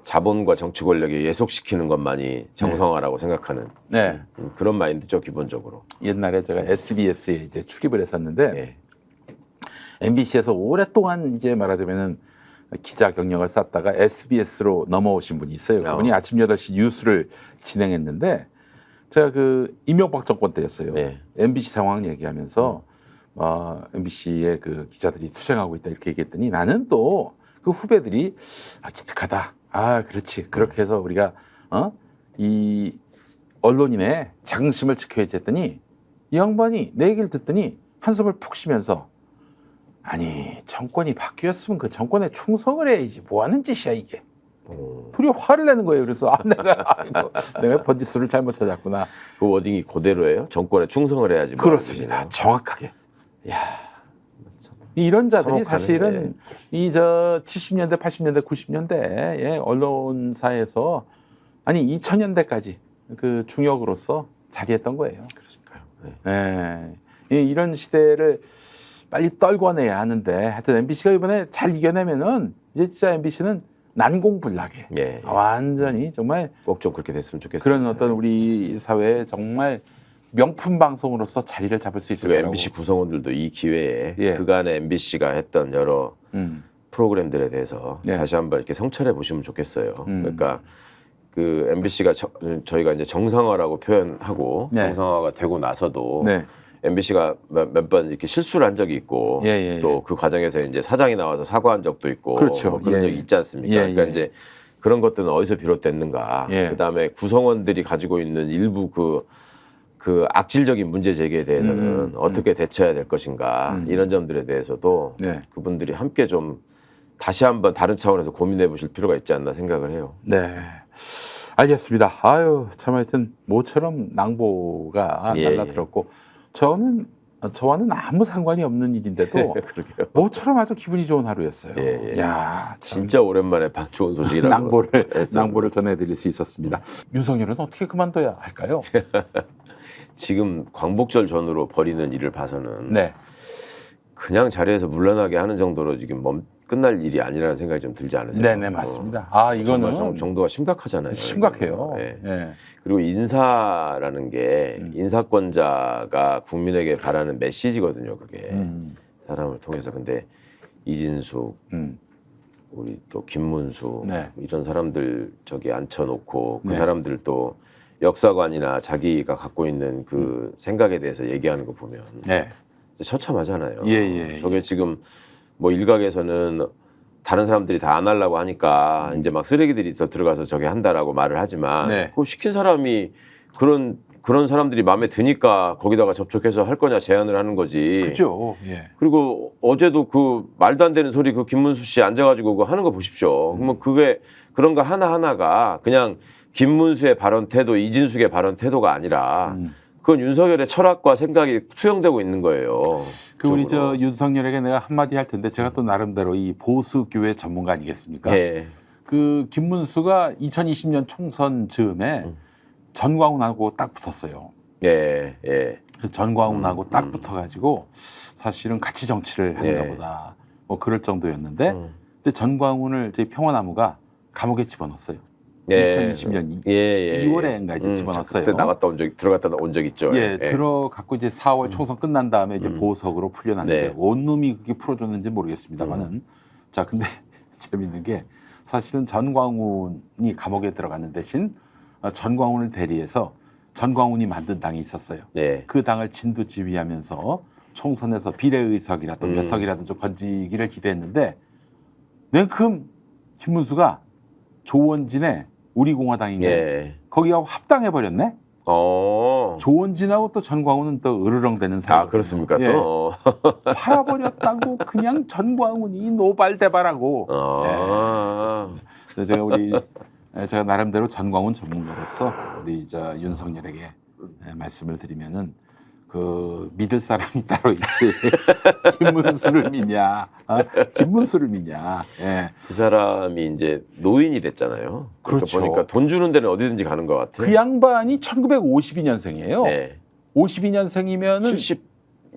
자본과 정치 권력에 예속시키는 것만이 정상화라고 생각하는 네. 그런 마인드죠 기본적으로. 옛날에 제가 SBS에 이제 출입을 했었는데 예. MBC에서 오랫동안 이제 말하자면은 기자 경력을 쌓다가 SBS로 넘어오신 분이 있어요. 그분이 아침 8시 뉴스를 진행했는데 제가 그 이명박 정권 때였어요. 네. MBC 상황 얘기하면서 MBC의 그 기자들이 투쟁하고 있다 이렇게 얘기했더니 나는 또 그 후배들이 기특하다. 그렇지. 그렇게 해서 우리가 이 언론인의 자긍심을 지켜야지 했더니 이 양반이 내 얘기를 듣더니 한숨을 푹 쉬면서 아니 정권이 바뀌었으면 그 정권에 충성을 해야지 뭐 하는 짓이야 이게. 둘이 화를 내는 거예요. 그래서 내가 번지수를 잘못 찾았구나. 그 워딩이 그대로예요? 정권에 충성을 해야지. 뭐 그렇습니다. 하는 정확하게. 야, 이런 자들이 참혹하네. 사실은 70년대, 80년대, 90년대의 언론사에서 2000년대까지 그 중역으로서 자리했던 거예요. 그러니까요. 네. 이런 시대를 빨리 떨궈내야 하는데 하여튼 MBC가 이번에 잘 이겨내면은 이제 진짜 MBC는 난공불락에 예. 완전히 정말 꼭 좀 그렇게 됐으면 좋겠어요. 그런 어떤 우리 사회에 정말 명품 방송으로서 자리를 잡을 수 있을 그리고 거라고. MBC 구성원들도 이 기회에 예. 그간의 MBC가 했던 여러 프로그램들에 대해서 예. 다시 한번 이렇게 성찰해 보시면 좋겠어요. 그러니까 그 MBC가 저희가 이제 정상화라고 표현하고 네. 정상화가 되고 나서도 네. MBC가 몇 번 이렇게 실수를 한 적이 있고 예. 또 그 과정에서 이제 사장이 나와서 사과한 적도 있고 그렇죠. 뭐 그런 예. 적이 있지 않습니까? 예. 그러니까 이제 그런 것들은 어디서 비롯됐는가? 예. 그다음에 구성원들이 가지고 있는 일부 그 악질적인 문제 제기에 대해서는 어떻게 대처해야 될 것인가 이런 점들에 대해서도 네. 그분들이 함께 좀 다시 한번 다른 차원에서 고민해 보실 필요가 있지 않나 생각을 해요. 네. 알겠습니다. 참 하여튼 모처럼 낭보가 예, 날라들었고 저와는 아무 상관이 없는 일인데도 그러게요. 모처럼 아주 기분이 좋은 하루였어요. 예. 야, 참 진짜 오랜만에 좋은 소식이라고. 낭보를 전해드릴 수 있었습니다. 윤석열은 어떻게 그만둬야 할까요? 지금 광복절 전후로 벌이는 일을 봐서는 네. 그냥 자리에서 물러나게 하는 정도로 지금 끝날 일이 아니라는 생각이 좀 들지 않으세요? 네네 맞습니다. 정말 이거는 정도가 심각하잖아요. 심각해요. 예. 예. 그리고 인사라는 게 인사권자가 국민에게 바라는 메시지거든요. 그게 사람을 통해서. 근데 이진숙, 우리 또 김문수 네. 이런 사람들 저기 앉혀놓고 그 네. 사람들 또 역사관이나 자기가 갖고 있는 그 생각에 대해서 얘기하는 거 보면 네. 처참하잖아요. 예. 저게 지금 뭐 일각에서는 다른 사람들이 다 안 하려고 하니까 이제 막 쓰레기들이 더 들어가서 저게 한다라고 말을 하지만 네. 그 시킨 사람이 그런 사람들이 마음에 드니까 거기다가 접촉해서 할 거냐 제안을 하는 거지. 그죠. 예. 그리고 어제도 그 말도 안 되는 소리 그 김문수 씨 앉아가지고 그거 하는 거 보십시오. 그러면 그게 그런 거 하나하나가 그냥 김문수의 발언 태도, 이진숙의 발언 태도가 아니라 그건 윤석열의 철학과 생각이 투영되고 있는 거예요. 그 우리 그쪽으로. 저 윤석열에게 내가 한마디 할 텐데 제가 또 나름대로 이 보수 교회 전문가 아니겠습니까? 예. 그 김문수가 2020년 총선 즈음에 전광훈하고 딱 붙었어요. 예. 그래서 전광훈하고 딱 붙어가지고 사실은 같이 정치를 하는가 예. 보다 뭐 그럴 정도였는데 근데 전광훈을 저희 평화나무가 감옥에 집어넣었어요. 2020년 2월에인가 이제 집어넣었어요. 그때 들어갔다 온 적 있죠. 예, 들어갔고 이제 4월 총선 끝난 다음에 이제 보석으로 풀려났는데 네. 원룸이 그게 풀어줬는지 모르겠습니다만은 자 근데 재밌는 게 사실은 전광훈이 감옥에 들어갔는 대신 전광훈을 대리해서 전광훈이 만든 당이 있었어요. 예. 그 당을 진두지휘하면서 총선에서 비례의석이라든 몇 석이라든 좀 건지기를 기대했는데 냉큼 김문수가 조원진의 우리공화당인가 예. 거기하고 합당해 버렸네. 어. 조원진하고 또 전광훈은 또 으르렁대는 사이. 아, 그렇습니까? 예. 또. 팔아버렸다고 그냥 전광훈이 노발대발하고. 아. 그래서 제가 나름대로 전광훈 전문가로서 우리 저 윤석열에게 말씀을 드리면은 그 믿을 사람이 따로 있지. 김문수를 믿냐? 김문수를 믿냐? 예. 그 사람이 이제 노인이 됐잖아요. 그러니까 그렇죠. 보니까 돈 주는 데는 어디든지 가는 것 같아. 그 양반이 1952년생이에요. 네. 52년생이면은 70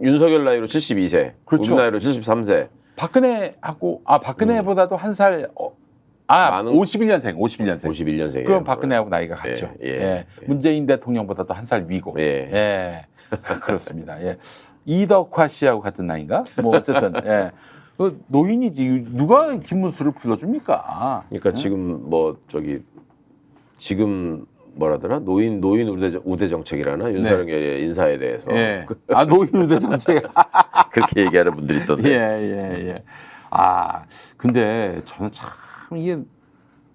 윤석열 나이로 72세. 그렇죠. 우리 나이로 73세. 박근혜하고 박근혜보다도 한 살 많은- 51년생. 51년생이에요. 그럼 박근혜하고 나이가 같죠. 예. 문재인 대통령보다도 한 살 위고. 예. 예. 그렇습니다. 예. 이덕화 씨하고 같은 나이인가? 뭐 어쨌든 예. 그 노인이지 누가 김문수를 불러줍니까? 그러니까 지금 뭐라더라? 노인 우대 정책이라나 윤석열의 인사에 대해서 예. 노인 우대 정책. 그렇게 얘기하는 분들이 있던데. 예. 근데 저는 참 이게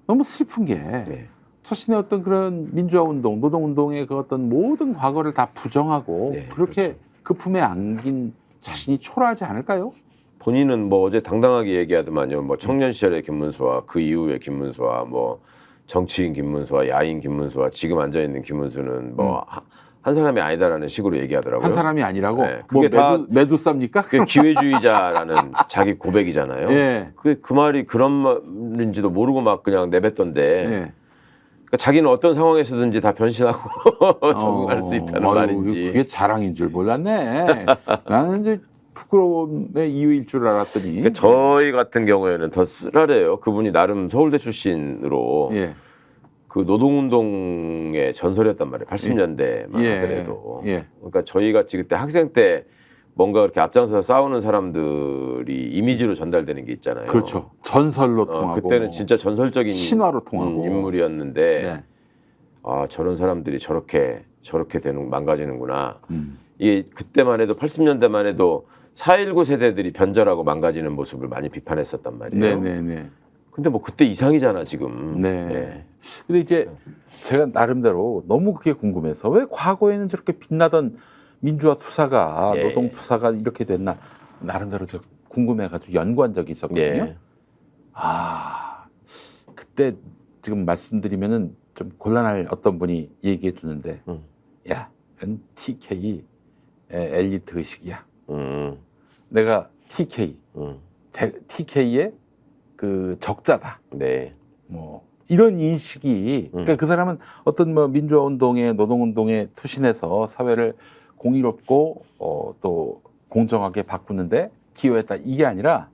너무 슬픈 게 네. 자신의 어떤 그런 민주화 운동, 노동 운동의 그 어떤 모든 과거를 다 부정하고 네, 그렇게 그 품에 안긴 자신이 초라하지 않을까요? 본인은 뭐 어제 당당하게 얘기하더만요. 뭐 청년 시절의 김문수와 그 이후의 김문수와 뭐 정치인 김문수와 야인 김문수와 지금 앉아 있는 김문수는 뭐 한 사람이 아니다라는 식으로 얘기하더라고요. 한 사람이 아니라고 네, 뭐 그게 다 매두쌉니까? 그게 기회주의자라는 자기 고백이잖아요. 예. 그 말이 그런 말인지도 모르고 막 그냥 내뱉던데. 예. 그러니까 자기는 어떤 상황에서든지 다 변신하고 적응할 수 있다는 말인지. 그게 자랑인 줄 몰랐네. 나는 이제 부끄러움의 이유일 줄 알았더니. 그러니까 저희 같은 경우에는 더 쓰라래요. 그분이 나름 서울대 출신으로 예. 그 노동운동의 전설이었단 말이에요. 80년대만 예. 하더라도. 예. 그러니까 저희 같이 그때 학생 때 뭔가 그렇게 앞장서서 싸우는 사람들이 이미지로 전달되는 게 있잖아요. 그렇죠. 전설로 통하고. 그때는 진짜 전설적인 신화로 통하고. 인물이었는데 네. 저런 사람들이 저렇게 망가지는구나. 음. 이게 그때만 해도 80년대만 해도 4.19 세대들이 변절하고 망가지는 모습을 많이 비판했었단 말이에요. 네네네. 근데 뭐 그때 이상이잖아 지금. 네. 예. 근데 이제 제가 나름대로 너무 그게 궁금해서 왜 과거에는 저렇게 빛나던 민주화 투사가 예. 노동 투사가 이렇게 됐나 나름대로 저 궁금해가지고 연구한 적이 있었거든요. 예. 그때 지금 말씀드리면은 좀 곤란할 어떤 분이 얘기해 주는데, 야, 이건 TK 엘리트 의식이야. 내가 TK, TK의 그 적자다. 네. 뭐 이런 인식이 그러니까 그 사람은 어떤 뭐 민주화 운동에 노동 운동에 투신해서 사회를 공의롭고 또 공정하게 바꾸는데 기여했다 이게 아니라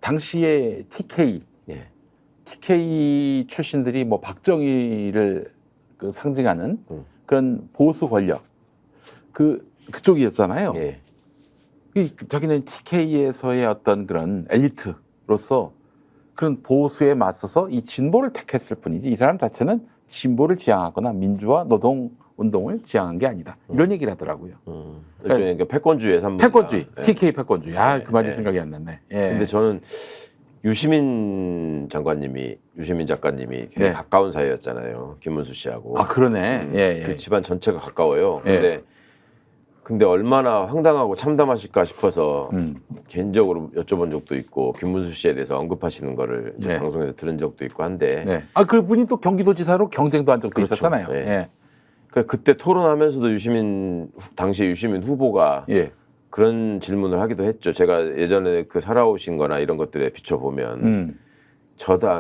당시에 TK 출신들이 뭐 박정희를 그 상징하는 그런 보수 권력 그쪽이었잖아요. 예. 자기는 TK에서의 어떤 그런 엘리트로서 그런 보수에 맞서서 이 진보를 택했을 뿐이지 이 사람 자체는 진보를 지향하거나 민주화 노동 운동을 지향한 게 아니다. 이런 얘기를 하더라고요. 일종의 그 패권주의의 산물. 패권주의, 네. TK 패권주의. 그 말이 네. 생각이 안 났네. 예. 근데 저는 유시민 작가님이 되게 네. 가까운 사이였잖아요. 김문수 씨하고. 아 그러네. 예. 그 집안 전체가 가까워요. 예. 근데 얼마나 황당하고 참담하실까 싶어서 개인적으로 여쭤본 적도 있고 김문수 씨에 대해서 언급하시는 거를 이제 네. 방송에서 들은 적도 있고 한데 네. 아 그분이 또 경기도지사로 경쟁도 한 적도 그렇죠. 있었잖아요. 네. 예. 그때 토론하면서도 당시 유시민 후보가 예. 그런 질문을 하기도 했죠. 제가 예전에 그 살아오신 거나 이런 것들에 비춰보면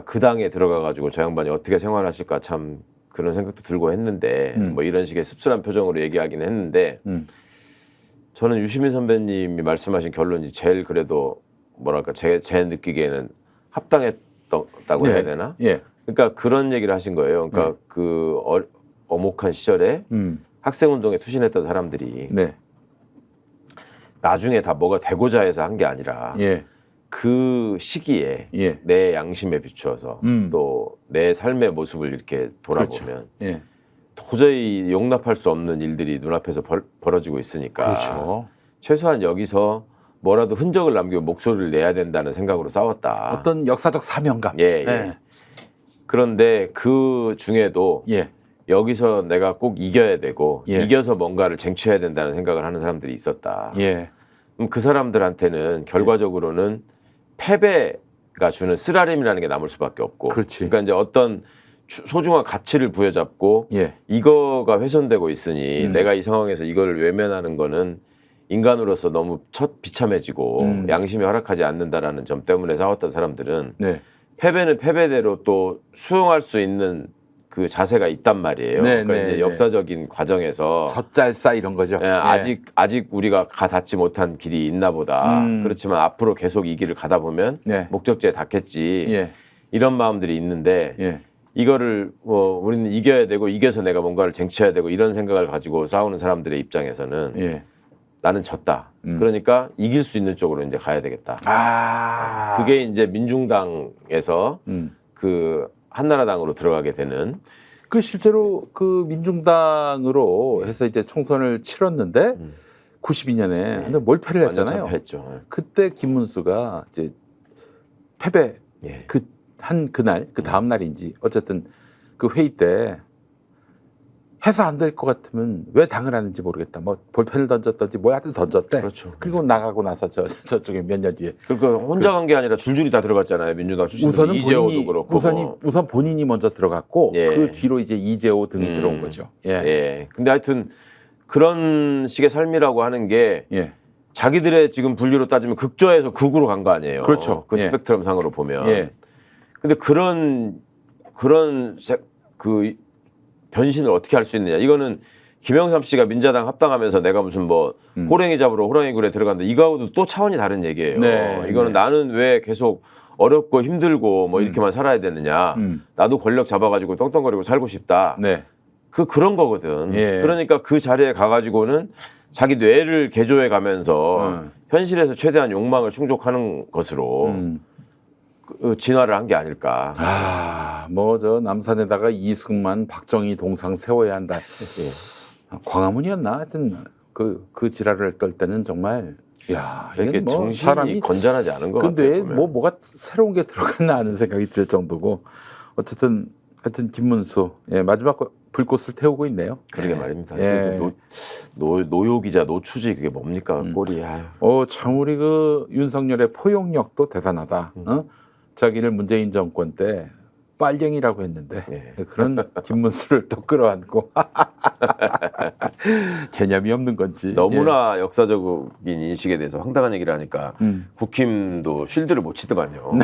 그 당에 들어가가지고 저 양반이 어떻게 생활하실까 참 그런 생각도 들고 했는데 뭐 이런 식의 씁쓸한 표정으로 얘기하긴 했는데 저는 유시민 선배님이 말씀하신 결론이 제일 그래도 뭐랄까 제 느끼기에는 합당했다고 해야 되나? 예. 그러니까 그런 얘기를 하신 거예요. 그러니까 그 어목한 시절에 학생운동에 투신했던 사람들이 네. 나중에 다 뭐가 되고자 해서 한 게 아니라 예. 그 시기에 예. 내 양심에 비추어서 또 내 삶의 모습을 이렇게 돌아보면 그렇죠. 예. 도저히 용납할 수 없는 일들이 눈앞에서 벌어지고 있으니까 그렇죠. 최소한 여기서 뭐라도 흔적을 남기고 목소리를 내야 된다는 생각으로 싸웠다. 어떤 역사적 사명감. 예. 예. 그런데 그 중에도 예. 여기서 내가 꼭 이겨야 되고 예. 이겨서 뭔가를 쟁취해야 된다는 생각을 하는 사람들이 있었다. 예. 그럼 그 사람들한테는 결과적으로는 패배가 주는 쓰라림이라는 게 남을 수밖에 없고. 그렇지. 그러니까 이제 어떤 소중한 가치를 부여잡고 예. 이거가 훼손되고 있으니 내가 이 상황에서 이걸 외면하는 거는 인간으로서 너무 비참해지고 양심이 허락하지 않는다라는 점 때문에 싸웠던 사람들은 네. 패배는 패배대로 또 수용할 수 있는 그 자세가 있단 말이에요. 네, 그러니까 네, 이제 네. 역사적인 과정에서 젖잘싸 이런 거죠. 예, 아직 우리가 닿지 못한 길이 있나 보다. 그렇지만 앞으로 계속 이 길을 가다 보면 네. 목적지에 닿겠지. 예. 이런 마음들이 있는데 예. 이거를 뭐 우리는 이겨야 되고 이겨서 내가 뭔가를 쟁취해야 되고 이런 생각을 가지고 싸우는 사람들의 입장에서는 예. 나는 졌다. 그러니까 이길 수 있는 쪽으로 이제 가야 되겠다. 아. 그게 이제 민중당에서 그 한나라당으로 들어가게 되는 그 실제로 그 민중당으로 해서 이제 총선을 치렀는데 92년에 근데 몰패를 완전 했잖아요. 참패했죠. 그때 김문수가 이제 패배 예. 그날 그 다음 날인지 어쨌든 그 회의 때 해서 안 될 것 같으면 왜 당을 하는지 모르겠다. 뭐 볼펜을 던졌던지 뭐 하여튼 던졌대. 그렇죠. 그리고 나가고 나서 저쪽에 몇 년 뒤에 그러니까 혼자 간 게 아니라 줄줄이 다 들어갔잖아요. 민주당 출신 우선은 이재호도 그렇고 우선 본인이 먼저 들어갔고 예. 그 뒤로 이제 이재호 등이 들어온 거죠. 예. 예. 근데 하여튼 그런 식의 삶이라고 하는 게 예. 자기들의 지금 분류로 따지면 극좌에서 극으로 간 거 아니에요. 그렇죠. 그 예. 스펙트럼 상으로 보면. 예. 근데 그런 그 변신을 어떻게 할 수 있느냐. 이거는 김영삼 씨가 민자당 합당하면서 내가 무슨 뭐 호랭이 잡으러 호랑이 굴에 들어간다. 이거하고도 또 차원이 다른 얘기예요. 네, 이거는 네. 나는 왜 계속 어렵고 힘들고 뭐 이렇게만 살아야 되느냐. 나도 권력 잡아가지고 떵떵거리고 살고 싶다. 네. 그런 거거든. 예. 그러니까 그 자리에 가가지고는 자기 뇌를 개조해 가면서 현실에서 최대한 욕망을 충족하는 것으로 진화를 한 게 아닐까. 아, 뭐 저 남산에다가 이승만, 박정희 동상 세워야 한다. 광화문이었나? 하여튼 그 지랄을 떨 때는 정말 야, 이게 이게 뭐 정신이 사람이 건전하지 않은 것 같아요. 근데 보면. 뭐가 새로운 게 들어갔나 하는 생각이 들 정도고 어쨌든 하여튼 김문수 마지막 불꽃을 태우고 있네요. 그러게 말입니다. 예. 노욕이자 노추지 그게 뭡니까 꼴이. 아유. 참 우리 그 윤석열의 포용력도 대단하다. 자기를 문재인 정권 때 빨갱이라고 했는데 예. 그런 김문수를 또 끌어안고 개념이 없는 건지 너무나 역사적인 인식에 대해서 황당한 얘기를 하니까 국힘도 쉴드를 못 치더만요.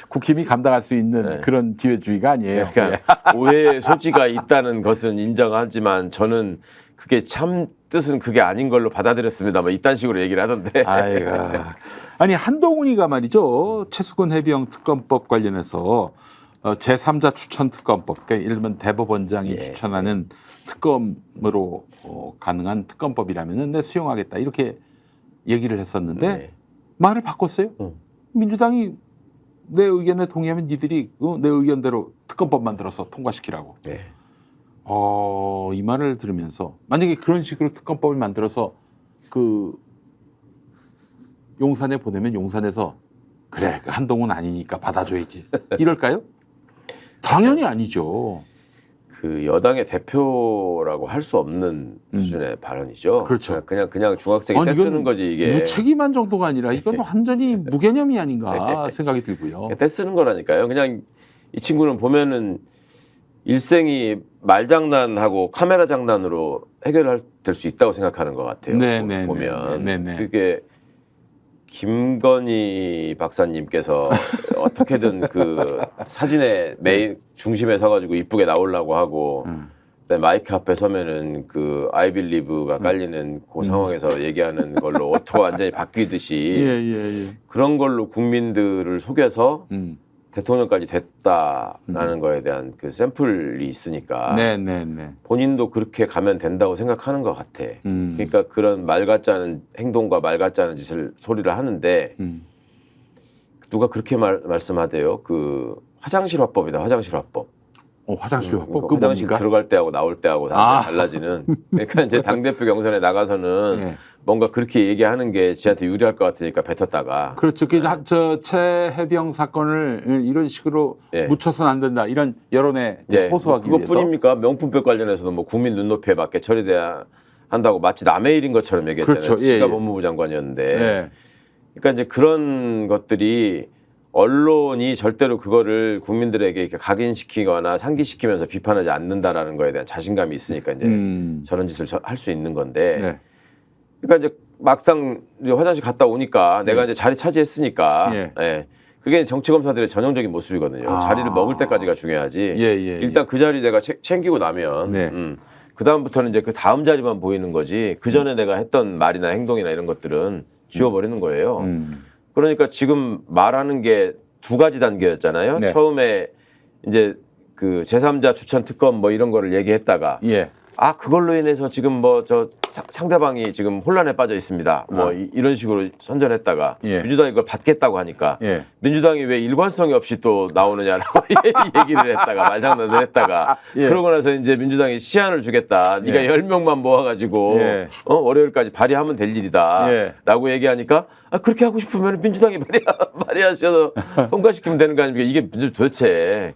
국힘이 감당할 수 있는 그런 기회주의가 아니에요. 그러니까 오해의 소지가 있다는 것은 인정하지만 저는 그게 참 뜻은 그게 아닌 걸로 받아들였습니다. 뭐 이딴 식으로 얘기를 하던데. 아니 한동훈이가 말이죠. 최수근 해병 특검법 관련해서 제3자 추천 특검법, 그러니까 이를면 대법원장이 추천하는 특검으로 가능한 특검법이라면은 내 수용하겠다 이렇게 얘기를 했었는데 말을 바꿨어요. 민주당이 내 의견에 동의하면 니들이 내 의견대로 특검법 만들어서 통과시키라고. 이 말을 들으면서 만약에 그런 식으로 특검법을 만들어서 그 용산에 보내면 용산에서 그래 그 한동훈 아니니까 받아줘야지 이럴까요? 당연히 아니죠. 그 여당의 대표라고 할 수 없는 수준의 발언이죠. 그렇죠. 그냥 중학생이 떼쓰는 거지 이게. 무책임한 정도가 아니라 이건 완전히 무개념이 아닌가 생각이 들고요. 떼쓰는 거라니까요. 그냥 이 친구는 보면은 일생이 말장난하고 카메라 장난으로 해결될 수 있다고 생각하는 것 같아요. 네네. 보면 네네. 그게 김건희 박사님께서 어떻게든 그 사진의 메인 중심에 서가지고 이쁘게 나오려고 하고 그다음에 마이크 앞에 서면은 그 I believe가 깔리는 그 상황에서 얘기하는 걸로 어투가 완전히 바뀌듯이 예. 그런 걸로 국민들을 속여서 대통령까지 됐다라는 거에 대한 그 샘플이 있으니까 네네네. 본인도 그렇게 가면 된다고 생각하는 것 같아. 그러니까 그런 말 같지 않은 행동과 말 같지 않은 소리를 하는데 누가 그렇게 말씀하대요. 그 화장실 화법이다. 화장실 화법. 화장실 화법. 그 화장실 들어갈 때하고 나올 때하고 달라지는. 그러니까 이제 당대표 경선에 나가서는 네. 뭔가 그렇게 얘기하는 게 지한테 유리할 것 같으니까 뱉었다가. 그렇죠. 저 최해병 사건을 이런 식으로 네. 묻혀서는 안 된다. 이런 여론에 호소하기 위해서. 그것뿐입니까? 명품백 관련해서도 뭐 국민 눈높이에 맞게 처리돼야 한다고 마치 남의 일인 것처럼 얘기했잖아요. 그렇죠. 지가 예. 법무부 장관이었는데. 네. 그러니까 이제 그런 것들이 언론이 절대로 그거를 국민들에게 이렇게 각인시키거나 상기시키면서 비판하지 않는다라는 거에 대한 자신감이 있으니까 이제 저런 짓을 할 수 있는 건데. 네. 그러니까 이제 막상 이제 화장실 갔다 오니까 내가 이제 자리 차지했으니까. 예. 예. 그게 정치 검사들의 전형적인 모습이거든요. 자리를 먹을 때까지가 중요하지. 일단 그 자리 내가 챙기고 나면 네. 그 다음부터는 이제 그 다음 자리만 보이는 거지. 그 전에 내가 했던 말이나 행동이나 이런 것들은 지워버리는 거예요. 그러니까 지금 말하는 게 두 가지 단계였잖아요. 네. 처음에 이제 그 제3자 추천 특검 뭐 이런 거를 얘기했다가 예. 그걸로 인해서 지금 뭐 저 상대방이 지금 혼란에 빠져 있습니다. 뭐 이런 식으로 선전했다가 예. 민주당이 그걸 받겠다고 하니까 예. 민주당이 왜 일관성이 없이 또 나오느냐라고 얘기를 했다가 말장난을 했다가 예. 그러고 나서 이제 민주당이 시한을 주겠다. 네가 10명만 모아가지고 예. 월요일까지 발의하면 될 일이다. 예. 라고 얘기하니까 그렇게 하고 싶으면 민주당이 발의하셔서 통과시키면 되는 거 아닙니까? 이게 도대체.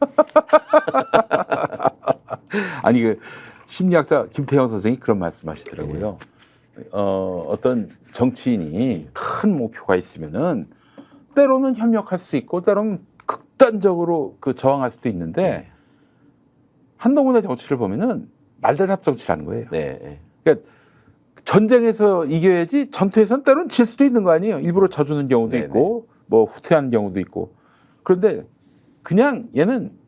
아니 그 심리학자 김태형 선생이 그런 말씀하시더라고요. 어떤 정치인이 큰 목표가 있으면은 때로는 협력할 수 있고 때로는 극단적으로 그 저항할 수도 있는데 한동훈의 정치를 보면은 말대답 정치라는 거예요. 네. 그러니까 전쟁에서 이겨야지 전투에서는 때로는 질 수도 있는 거 아니에요. 일부러 져주는 경우도 네네. 있고 뭐 후퇴하는 경우도 있고. 그런데 그냥 얘는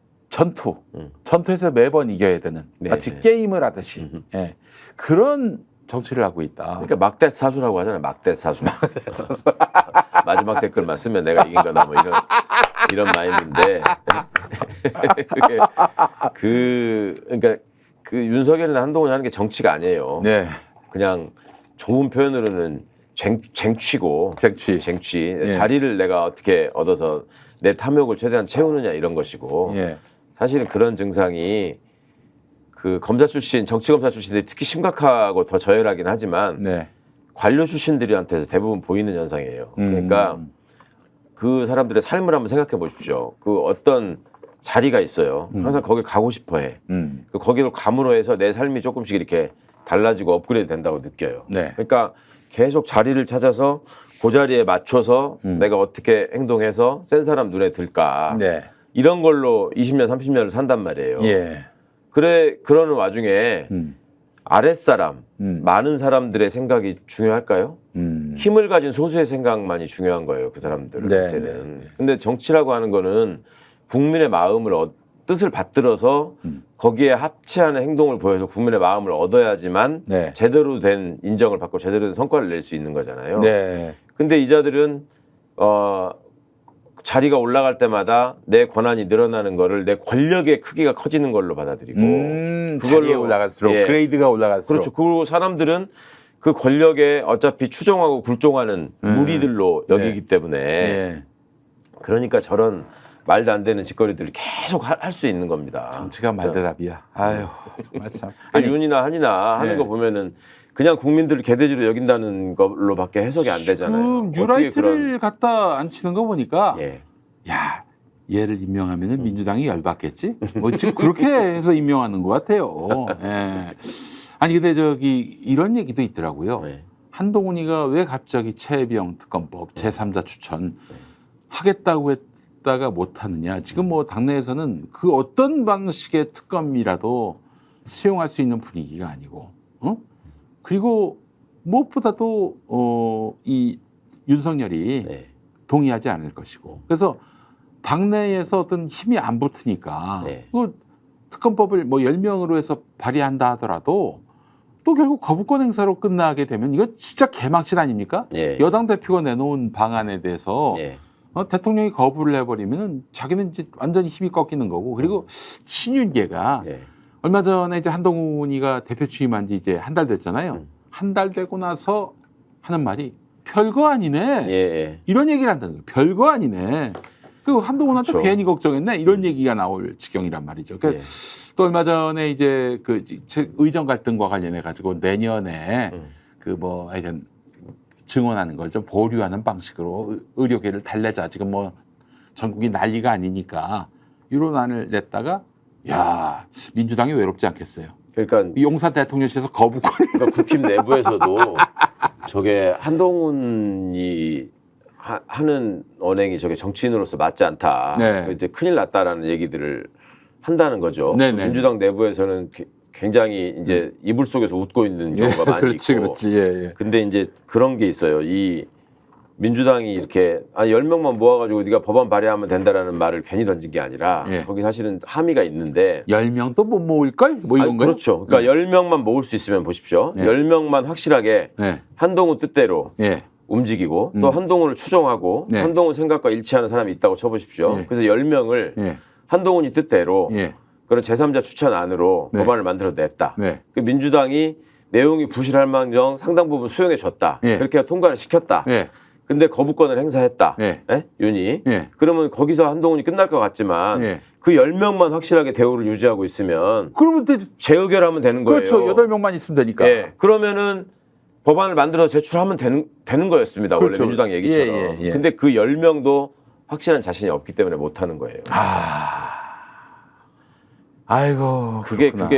전투에서 매번 이겨야 되는 마치 네네. 게임을 하듯이 그런 정치를 하고 있다. 그러니까 막대 사수라고 하잖아요. 막대 사수. 마지막 댓글만 쓰면 내가 이긴 거다 뭐 이런 마인드인데 그러니까 그 윤석열이나 한동훈이 하는 게 정치가 아니에요. 네. 그냥 좋은 표현으로는 쟁취고 쟁취. 예. 자리를 내가 어떻게 얻어서 내 탐욕을 최대한 채우느냐 이런 것이고 예. 사실은 그런 증상이 그 검사 출신 정치 검사 출신들이 특히 심각하고 더 저열하긴 하지만 네. 관료 출신들한테서 대부분 보이는 현상이에요. 그러니까 그 사람들의 삶을 한번 생각해 보십시오. 그 어떤 자리가 있어요. 항상 거기 가고 싶어 해. 거기를 감으로 해서 내 삶이 조금씩 이렇게 달라지고 업그레이드 된다고 느껴요. 네. 그러니까 계속 자리를 찾아서 그 자리에 맞춰서 내가 어떻게 행동해서 센 사람 눈에 들까. 네. 이런 걸로 20년, 30년을 산단 말이에요. 예. 그러는 와중에 아랫사람, 많은 사람들의 생각이 중요할까요? 힘을 가진 소수의 생각만이 중요한 거예요. 그 사람들한테는. 근데 정치라고 하는 거는 국민의 마음을 뜻을 받들어서 거기에 합치하는 행동을 보여서 국민의 마음을 얻어야지만 네. 제대로 된 인정을 받고 제대로 된 성과를 낼 수 있는 거잖아요. 네. 근데 이 자들은 자리가 올라갈 때마다 내 권한이 늘어나는 거를 내 권력의 크기가 커지는 걸로 받아들이고 자리에 올라갈수록 그레이드가 올라갈수록 그렇죠. 그리고 사람들은 그 권력에 어차피 추종하고 굴종하는 무리들로 여기기 때문에 그러니까 저런 말도 안 되는 짓거리들을 계속 할 수 있는 겁니다. 정치가 말대답이야. 아유 정말 참. 그러니까 윤이나 한이나 하는 네. 거 보면은 그냥 국민들을 개돼지로 여긴다는 걸로밖에 해석이 안 되잖아요. 지금 어떻게 뉴라이트를 갖다 앉히는 거 보니까 예. 야 얘를 임명하면은 민주당이 열받겠지? 뭐 지금 그렇게 해서 임명하는 것 같아요. 예. 아니 근데 저기 이런 얘기도 있더라고요. 네. 한동훈이가 왜 갑자기 최혜병 특검법 제3자 추천 하겠다고 했다가 못 하느냐. 지금 뭐 당내에서는 그 어떤 방식의 특검이라도 수용할 수 있는 분위기가 아니고, 어? 그리고 무엇보다도 이 윤석열이 네. 동의하지 않을 것이고, 그래서 당내에서 어떤 힘이 안 붙으니까 네. 그 특검법을 뭐 10명으로 해서 발의한다 하더라도 또 결국 거부권 행사로 끝나게 되면 이거 진짜 개망신 아닙니까? 예. 여당 대표가 내놓은 방안에 대해서 예. 대통령이 거부를 해버리면 자기는 이제 완전히 힘이 꺾이는 거고, 그리고 친윤계가 예. 얼마 전에 이제 한동훈이가 대표 취임한 지 이제 한 달 됐잖아요. 한 달 되고 나서 하는 말이 별거 아니네. 예. 예. 이런 얘기를 한다는 거예요. 별거 아니네. 그 한동훈한테 그렇죠. 괜히 걱정했네. 이런 얘기가 나올 지경이란 말이죠. 그 예. 또 얼마 전에 이제 그 의정 갈등과 관련해 가지고 내년에 그 뭐 하여튼 증언하는 걸 좀 보류하는 방식으로 의료계를 달래자. 지금 뭐 전국이 난리가 아니니까 이런 안을 냈다가 야 민주당이 외롭지 않겠어요. 그러니까 용산 대통령실에서 거부권을 그러니까 국힘 내부에서도 저게 한동훈이 하는 언행이 저게 정치인으로서 맞지 않다. 네. 이제 큰일 났다라는 얘기들을 한다는 거죠. 네네. 민주당 내부에서는 굉장히 이제 이불 속에서 웃고 있는 경우가 많이 그렇지, 있고. 그렇지. 예, 예. 근데 이제 그런 게 있어요. 이 민주당이 이렇게 10명만 모아가지고 네가 법안 발의하면 된다라는 말을 괜히 던진 게 아니라 예. 거기 사실은 함의가 있는데 10명도 못 모을걸? 뭐 이건가요? 그렇죠. 그러니까 10명만 모을 수 있으면 보십시오. 네. 10명만 확실하게 네. 한동훈 뜻대로 예. 움직이고 또 한동훈을 추종하고 네. 한동훈 생각과 일치하는 사람이 있다고 쳐보십시오. 예. 그래서 10명을 예. 한동훈이 뜻대로 예. 그런 제3자 추천안으로 네. 법안을 만들어냈다. 네. 그 민주당이 내용이 부실할 망정 상당 부분 수용해 줬다. 예. 그렇게 통과를 시켰다. 예. 근데 거부권을 행사했다. 예. 예? 윤이. 예. 그러면 거기서 한동훈이 끝날 것 같지만 예. 그 10명만 확실하게 대우를 유지하고 있으면 그러면 또 재의결하면 되는 거예요. 그렇죠. 8명만 있으면 되니까. 예. 그러면은 법안을 만들어서 제출하면 되는 거였습니다. 그렇죠. 원래 민주당 얘기처럼. 예, 예, 예. 근데 그 10명도 확실한 자신이 없기 때문에 못 하는 거예요. 아이고. 그게 그렇구나.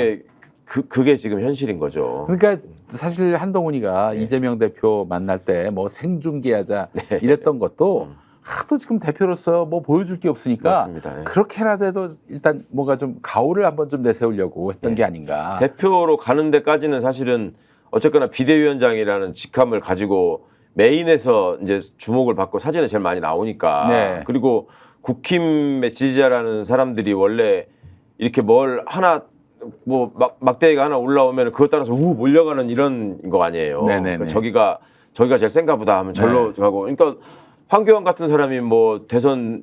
그게 지금 현실인 거죠. 그러니까 사실 한동훈이가 이재명 대표 만날 때 뭐 생중계하자 이랬던 것도 하도 지금 대표로서 뭐 보여줄 게 없으니까 맞습니다. 예. 그렇게라도 일단 뭔가 좀 가오를 한번 좀 내세우려고 했던 게 아닌가. 대표로 가는 데까지는 사실은 어쨌거나 비대위원장이라는 직함을 가지고 메인에서 이제 주목을 받고 사진에 제일 많이 나오니까. 네. 그리고 국힘의 지지자라는 사람들이 원래 이렇게 뭘 하나 뭐 막대기가 하나 올라오면 그것 따라서 몰려가는 이런 거 아니에요. 네네네. 저기가 제일 센가 보다 하면 절로 가고. 그러니까 황교안 같은 사람이 뭐 대선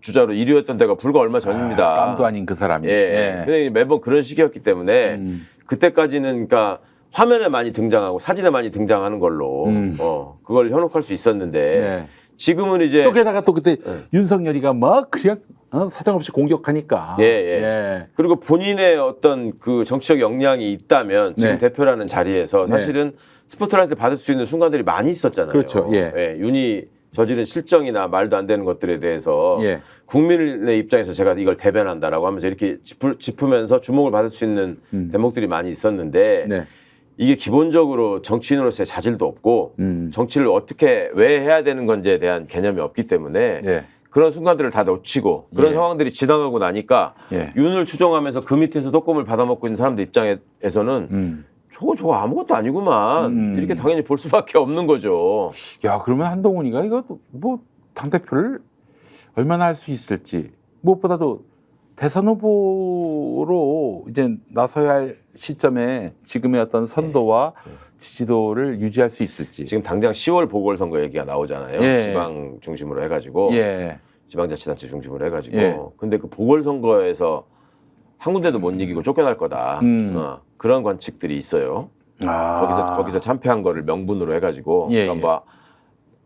주자로 1위였던 데가 불과 얼마 전입니다. 깜도 아닌 그 사람이. 예. 근데 매번 그런 식이었기 때문에 그때까지는 그러니까 화면에 많이 등장하고 사진에 많이 등장하는 걸로 그걸 현혹할 수 있었는데 네. 지금은 이제 또 게다가 또 그때 윤석열이가 막 그냥 사정없이 공격하니까. 예. 그리고 본인의 어떤 그 정치적 역량이 있다면 지금 네. 대표라는 자리에서 사실은 스포트라이트 받을 수 있는 순간들이 많이 있었잖아요. 그렇죠. 예. 윤이 저지른 실정이나 말도 안 되는 것들에 대해서 예. 국민의 입장에서 제가 이걸 대변한다라고 하면서 이렇게 짚으면서 주목을 받을 수 있는 대목들이 많이 있었는데 네. 이게 기본적으로 정치인으로서의 자질도 없고 정치를 어떻게 왜 해야 되는 건지에 대한 개념이 없기 때문에 예. 그런 순간들을 다 놓치고 그런 예. 상황들이 지나가고 나니까 예. 윤을 추종하면서 그 밑에서 독금을 받아먹고 있는 사람들 입장에서는 저거 아무것도 아니구만 이렇게 당연히 볼 수밖에 없는 거죠. 야, 그러면 한동훈이가 이거 뭐 당대표를 얼마나 할 수 있을지, 무엇보다도 대선 후보로 이제 나서야 할 시점에 지금의 어떤 선도와 지지도를 유지할 수 있을지. 지금 당장 10월 보궐선거 얘기가 나오잖아요. 예. 지방 중심으로 해가지고 예. 지방자치단체 중심으로 해가지고 예. 근데 그 보궐선거에서 한 군데도 못 이기고 쫓겨날 거다. 그런 관측들이 있어요. 거기서 참패한 거를 명분으로 해가지고 예, 그러니까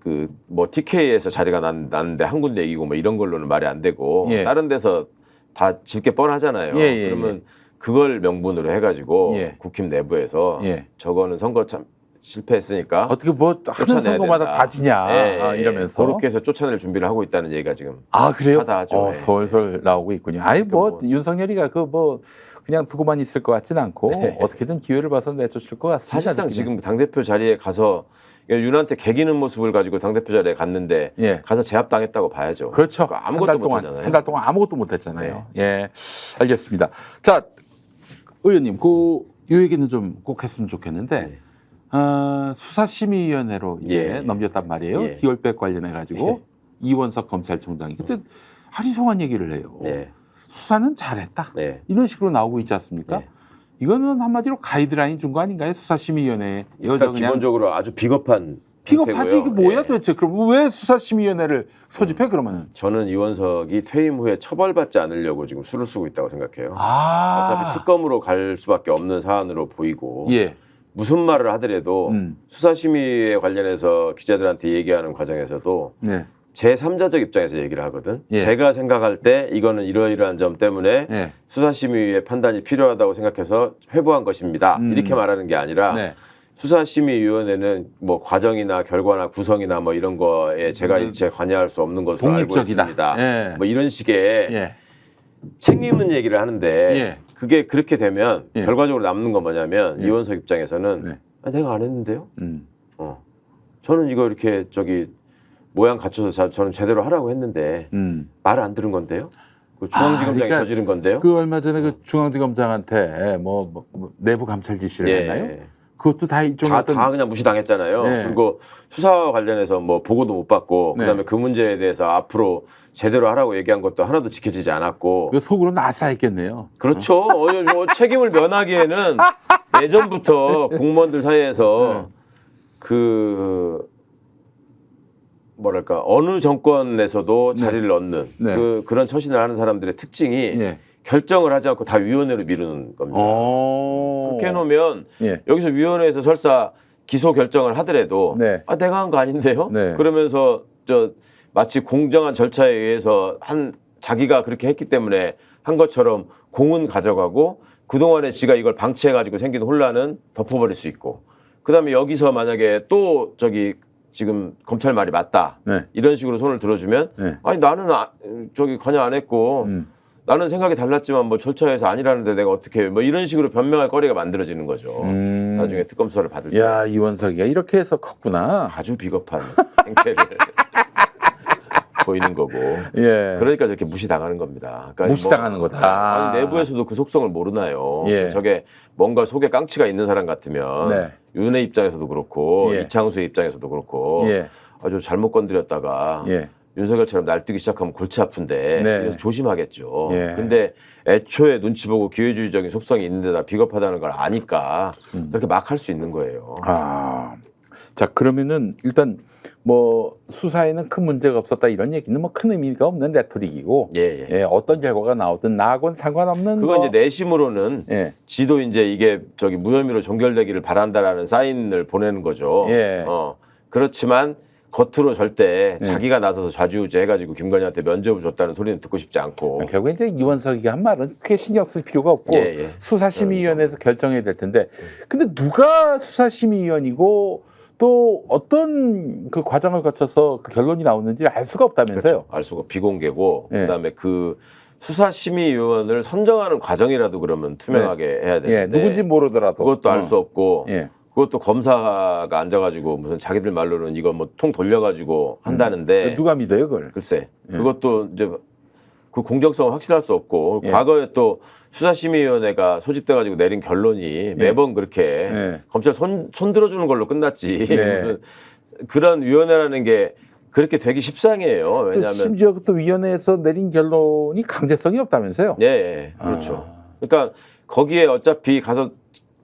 그 뭐 TK에서 자리가 났는데 한 군데 이기고 뭐 이런 걸로는 말이 안 되고 예. 다른 데서 다 질 게 뻔하잖아요. 예. 그러면 그걸 명분으로 해가지고 예. 국힘 내부에서 예. 저거는 선거 참 실패했으니까 어떻게 뭐 하는 선거마다 다 지냐 이러면서 그렇게 해서 쫓아낼 준비를 하고 있다는 얘기가 지금 그래요? 하다 하죠. 예. 솔솔 나오고 있군요. 아니 뭐 뭐. 윤석열이가 그 뭐 그냥 두고만 있을 것 같진 않고 네. 어떻게든 기회를 봐서 내쫓을 것 같습니다. 사실상 느낌에. 지금 당대표 자리에 가서 윤한테 개기는 모습을 가지고 당대표 자리에 갔는데 예. 가서 제압당했다고 봐야죠. 그렇죠. 그러니까 아무것도 못하잖아요. 한 달 동안 아무것도 못했잖아요. 예, 알겠습니다. 자, 의원님, 그 이 얘기는 좀 꼭 했으면 좋겠는데 수사심의위원회로 이제 예. 넘겼단 말이에요. 예. 디올백 관련해 가지고 이원석 검찰총장이 그때 하리송한 얘기를 해요. 네. 수사는 잘했다. 네. 이런 식으로 나오고 있지 않습니까? 네. 이거는 한마디로 가이드라인 준 거 아닌가요? 수사심의위원회. 그러니까 기본적으로 아주 비겁한 비겁하지. 이게 형태고요. 뭐야 예. 도대체? 그럼 왜 수사심의위원회를 소집해 그러면은? 저는 이원석이 퇴임 후에 처벌받지 않으려고 지금 수를 쓰고 있다고 생각해요. 아, 어차피 특검으로 갈 수밖에 없는 사안으로 보이고 예. 무슨 말을 하더라도 수사심의에 관련해서 기자들한테 얘기하는 과정에서도 네. 제3자적 입장에서 얘기를 하거든. 예. 제가 생각할 때 이거는 이러이러한 점 때문에 예. 수사심의의 판단이 필요하다고 생각해서 회부한 것입니다. 이렇게 말하는 게 아니라 네. 수사심의위원회는 뭐 과정이나 결과나 구성이나 뭐 이런 거에 제가 일체 관여할 수 없는 것으로 알고 독립적이다. 있습니다. 예. 뭐 이런 식의 예. 책임있는 얘기를 하는데 예. 그게 그렇게 되면 예. 결과적으로 남는 건 뭐냐면 이원석 입장에서는 네. 내가 안 했는데요. 저는 이거 이렇게 모양 갖춰서 저는 제대로 하라고 했는데 말을 안 들은 건데요. 그 중앙지검장이 그러니까 저지른 건데요. 그 얼마 전에 그 중앙지검장한테 뭐 내부 감찰 지시를 했나요? 그것도 다 일종의 어떤 다 그냥 무시당했잖아요. 네. 그리고 수사와 관련해서 뭐 보고도 못 받고 네. 그다음에 그 문제에 대해서 앞으로 제대로 하라고 얘기한 것도 하나도 지켜지지 않았고. 그 속으로 나싸했겠네요. 그렇죠. 뭐 책임을 면하기에는 예전부터 공무원들 사이에서 그 뭐랄까 어느 정권에서도 자리를 얻는 네. 그런 처신을 하는 사람들의 특징이 예. 결정을 하지 않고 다 위원회로 미루는 겁니다. 그렇게 해놓으면 예. 여기서 위원회에서 설사 기소 결정을 하더라도 네. 내가 한 거 아닌데요. 네. 그러면서 마치 공정한 절차에 의해서 자기가 그렇게 했기 때문에 한 것처럼 공은 가져가고 그동안에 지가 이걸 방치해가지고 생긴 혼란은 덮어버릴 수 있고 그다음에 여기서 만약에 또 지금 검찰 말이 맞다 네. 이런 식으로 손을 들어주면 네. 아니 나는 관여 안 했고 나는 생각이 달랐지만 뭐 절차에서 아니라는데 내가 어떻게 뭐 이런 식으로 변명할 거리가 만들어지는 거죠. 나중에 특검 수사를 받을 때. 야, 이원석이가 이렇게 해서 컸구나. 아주 비겁한 행태를 보이는 거고. 예. 그러니까 저렇게 무시당하는 겁니다. 그러니까 무시당하는 거다. 아니, 내부에서도 그 속성을 모르나요? 예. 저게 뭔가 속에 깡치가 있는 사람 같으면 네. 윤의 입장에서도 그렇고 예. 이창수의 입장에서도 그렇고 예. 아주 잘못 건드렸다가 예. 윤석열처럼 날뛰기 시작하면 골치 아픈데 네. 그래서 조심하겠죠. 예. 근데 애초에 눈치 보고 기회주의적인 속성이 있는데다 비겁하다는 걸 아니까 그렇게 막 할 수 있는 거예요. 자, 그러면은 일단 뭐 수사에는 큰 문제가 없었다 이런 얘기는 뭐 큰 의미가 없는 레토릭이고 예. 어떤 결과가 나오든 나하고는 상관없는 그건 뭐, 이제 내심으로는 예. 지도 이제 이게 무혐의로 종결되기를 바란다라는 사인을 보내는 거죠. 예. 그렇지만 겉으로 절대 자기가 나서서 좌지우지 해가지고 김건희한테 면접을 줬다는 소리는 듣고 싶지 않고. 결국 이제 이원석이가 한 말은 크게 신경 쓸 필요가 없고 예. 수사심의위원회에서 결정해야 될 텐데 근데 누가 수사심의위원이고 또 어떤 그 과정을 거쳐서 그 결론이 나오는지 알 수가 없다면서요? 그렇죠. 알 수가 비공개고 예. 그다음에 그 수사심의위원을 선정하는 과정이라도 그러면 투명하게 해야 되는데 예, 누군지 모르더라도 그것도 알 수 없고 예. 그것도 검사가 앉아가지고 무슨 자기들 말로는 이거 뭐 통 돌려가지고 한다는데 누가 믿어요 그걸? 글쎄 그것도 이제 그 공정성은 확실할 수 없고 예. 과거에 또 수사심의위원회가 소집돼가지고 내린 결론이 매번 그렇게 예. 검찰 손 들어주는 걸로 끝났지 예. 무슨 그런 위원회라는 게 그렇게 되기 십상이에요. 또 왜냐하면 심지어 또 위원회에서 내린 결론이 강제성이 없다면서요? 예, 그렇죠. 그러니까 거기에 어차피 가서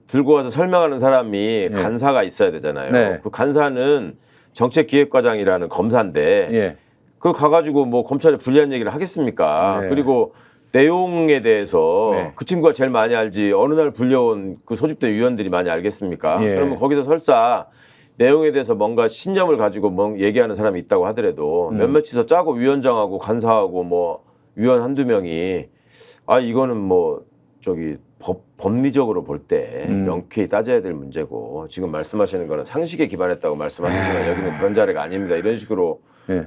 들고 와서 설명하는 사람이 간사가 있어야 되잖아요. 네. 그 간사는 정책기획과장이라는 검사인데 예. 그거 가가지고 뭐 검찰에 불리한 얘기를 하겠습니까? 네. 그리고 내용에 대해서 네. 그 친구가 제일 많이 알지 어느 날 불려온 그 소집된 위원들이 많이 알겠습니까? 예. 그러면 거기서 설사 내용에 대해서 뭔가 신념을 가지고 얘기하는 사람이 있다고 하더라도 몇몇이서 짜고 위원장하고 간사하고 뭐 위원 한두 명이 이거는 뭐 저기 법리적으로 볼 때 명쾌히 따져야 될 문제고 지금 말씀하시는 거는 상식에 기반했다고 말씀하시지만 여기는 그런 자리가 아닙니다. 이런 식으로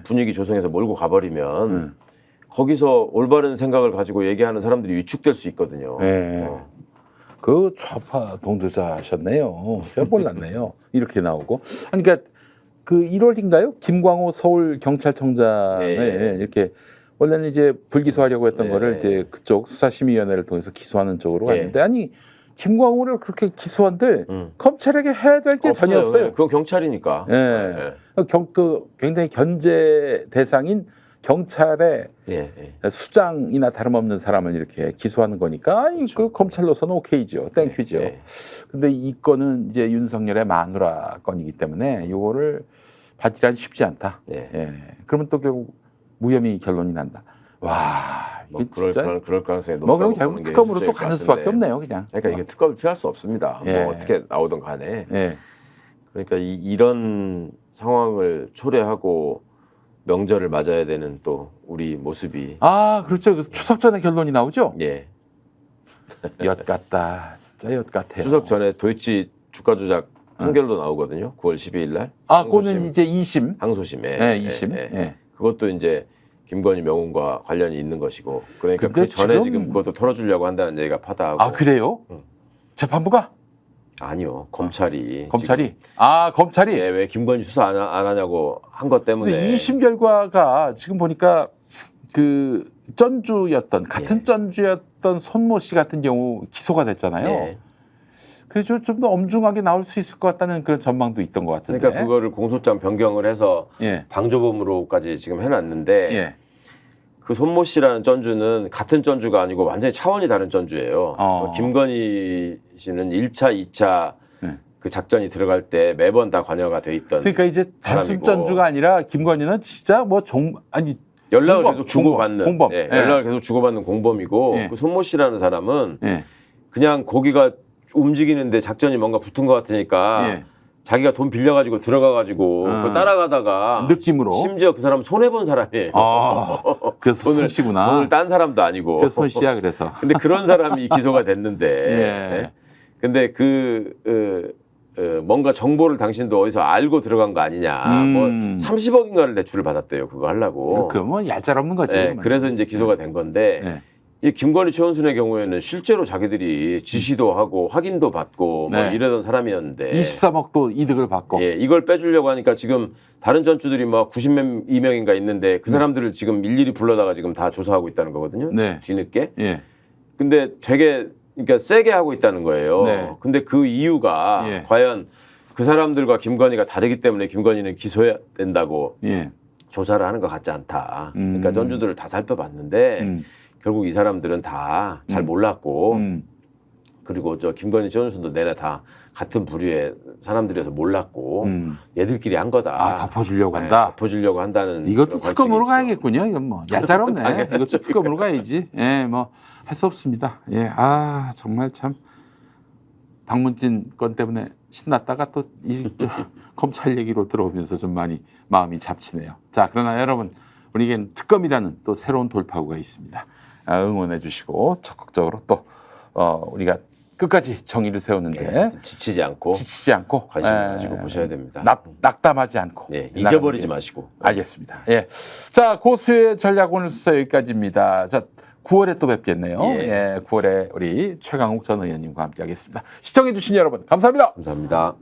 분위기 조성해서 몰고 가버리면 거기서 올바른 생각을 가지고 얘기하는 사람들이 위축될 수 있거든요. 그 좌파 동조자셨네요. 제가 몰랐네요. 이렇게 나오고. 그러니까 그 1월인가요? 김광호 서울 경찰청장을 이렇게 원래는 이제 불기소하려고 했던 거를 이제 그쪽 수사심의위원회를 통해서 기소하는 쪽으로 갔는데 아니 김광호를 그렇게 기소한들 검찰에게 해야 될 게 전혀 없어요. 그건 경찰이니까. 그 굉장히 견제 대상인 경찰의 수장이나 다름없는 사람을 이렇게 기소하는 거니까 아니 그 검찰로서는 오케이죠. 땡큐죠. 근데 이 건은 이제 윤석열의 마누라 건이기 때문에 이거를 받기란 쉽지 않다. 그러면 또 결국 무혐의 결론이 난다. 와, 이게 진짜 그럴 가능성이 높다고 뭐 그럼 결국 특검으로 또 가는 수밖에 없네요, 그냥. 그러니까 이게 특검을 피할 수 없습니다. 뭐 어떻게 나오든 간에. 그러니까 이런 상황을 초래하고 명절을 맞아야 되는 또 우리 모습이 그렇죠. 그래서 추석 전에 결론이 나오죠. 엿 같다, 진짜 엿 같아요. 추석 전에 도이치 주가 조작 판결도 나오거든요. 9월 12일 날. 그거는 이제 2심. 항소심에. 2심. 그것도 이제 김건희 명운과 관련이 있는 것이고. 그러니까 그 전에 지금 그것도 털어주려고 한다는 얘기가 파다하고. 그래요? 재판부가? 아니요, 검찰이. 검찰이? 검찰이? 왜 김건희 수사 안 하냐고 한 것 때문에. 2심 결과가 지금 보니까 그 같은 전주였던 손모 씨 같은 경우 기소가 됐잖아요. 그래서 좀 더 엄중하게 나올 수 있을 것 같다는 그런 전망도 있던 것 같은데. 그러니까 그거를 공소장 변경을 해서 방조범으로까지 지금 해놨는데 그 손모 씨라는 전주는 같은 전주가 아니고 완전히 차원이 다른 전주예요. 김건희 씨는 1차, 2차 그 작전이 들어갈 때 매번 다 관여가 돼 있던. 그러니까 이제 단순 전주가 아니라 김건희는 진짜 뭐 연락을 계속 주고받는 공범. 연락을 계속 주고받는 공범이고 그 손모 씨라는 사람은 그냥 거기가 움직이는데 작전이 뭔가 붙은 것 같으니까 자기가 돈 빌려가지고 들어가가지고 따라가다가 느낌으로 심지어 그 사람 손해본 사람이에요. 그래서 손씨구나. 돈을 딴 사람도 아니고. 그래서 손씨야 그래서. 근데 그런 사람이 기소가 됐는데 근데 뭔가 정보를 당신도 어디서 알고 들어간 거 아니냐. 뭐 30억인가를 대출을 받았대요. 그거 하려고. 그러면 얄짤없는 거지. 그래서 이제 기소가 된 건데 이 김건희 최은순의 경우에는 실제로 자기들이 지시도 하고 확인도 받고 뭐 이러던 사람이었는데 23억도 이득을 받고 이걸 빼주려고 하니까 지금 다른 전주들이 막 92명인가 있는데 그 사람들을 지금 일일이 불러다가 지금 다 조사하고 있다는 거거든요. 뒤늦게. 근데 되게 그러니까 세게 하고 있다는 거예요. 근데 그 이유가 과연 그 사람들과 김건희가 다르기 때문에 김건희는 기소해야 된다고 조사를 하는 것 같지 않다. 그러니까 전주들을 다 살펴봤는데 결국 이 사람들은 다 잘 몰랐고 그리고 저 김건희 최은순도 내내 다 같은 부류의 사람들이어서 몰랐고 얘들끼리 한 거다. 덮어주려고 한다. 덮어주려고 한다는. 이것도 특검으로 가야겠군요. 이건 뭐 얄짤없네. 이것도 특검으로 가야지. 뭐 할 수 없습니다. 정말 참 박문진 건 때문에 신났다가 또 이 검찰 얘기로 들어오면서 좀 많이 마음이 잡치네요. 자, 그러나 여러분 우리에겐 특검이라는 또 새로운 돌파구가 있습니다. 응원해 주시고 적극적으로 또 우리가 끝까지 정의를 세우는데 지치지 않고 관심 가지고 보셔야 됩니다. 낙담하지 않고 잊어버리지 마시고. 알겠습니다. 자, 고수의 전략 오늘 수사 여기까지입니다. 자, 9월에 또 뵙겠네요. 9월에 우리 최강욱 전 의원님과 함께하겠습니다. 시청해 주신 여러분 감사합니다. 감사합니다.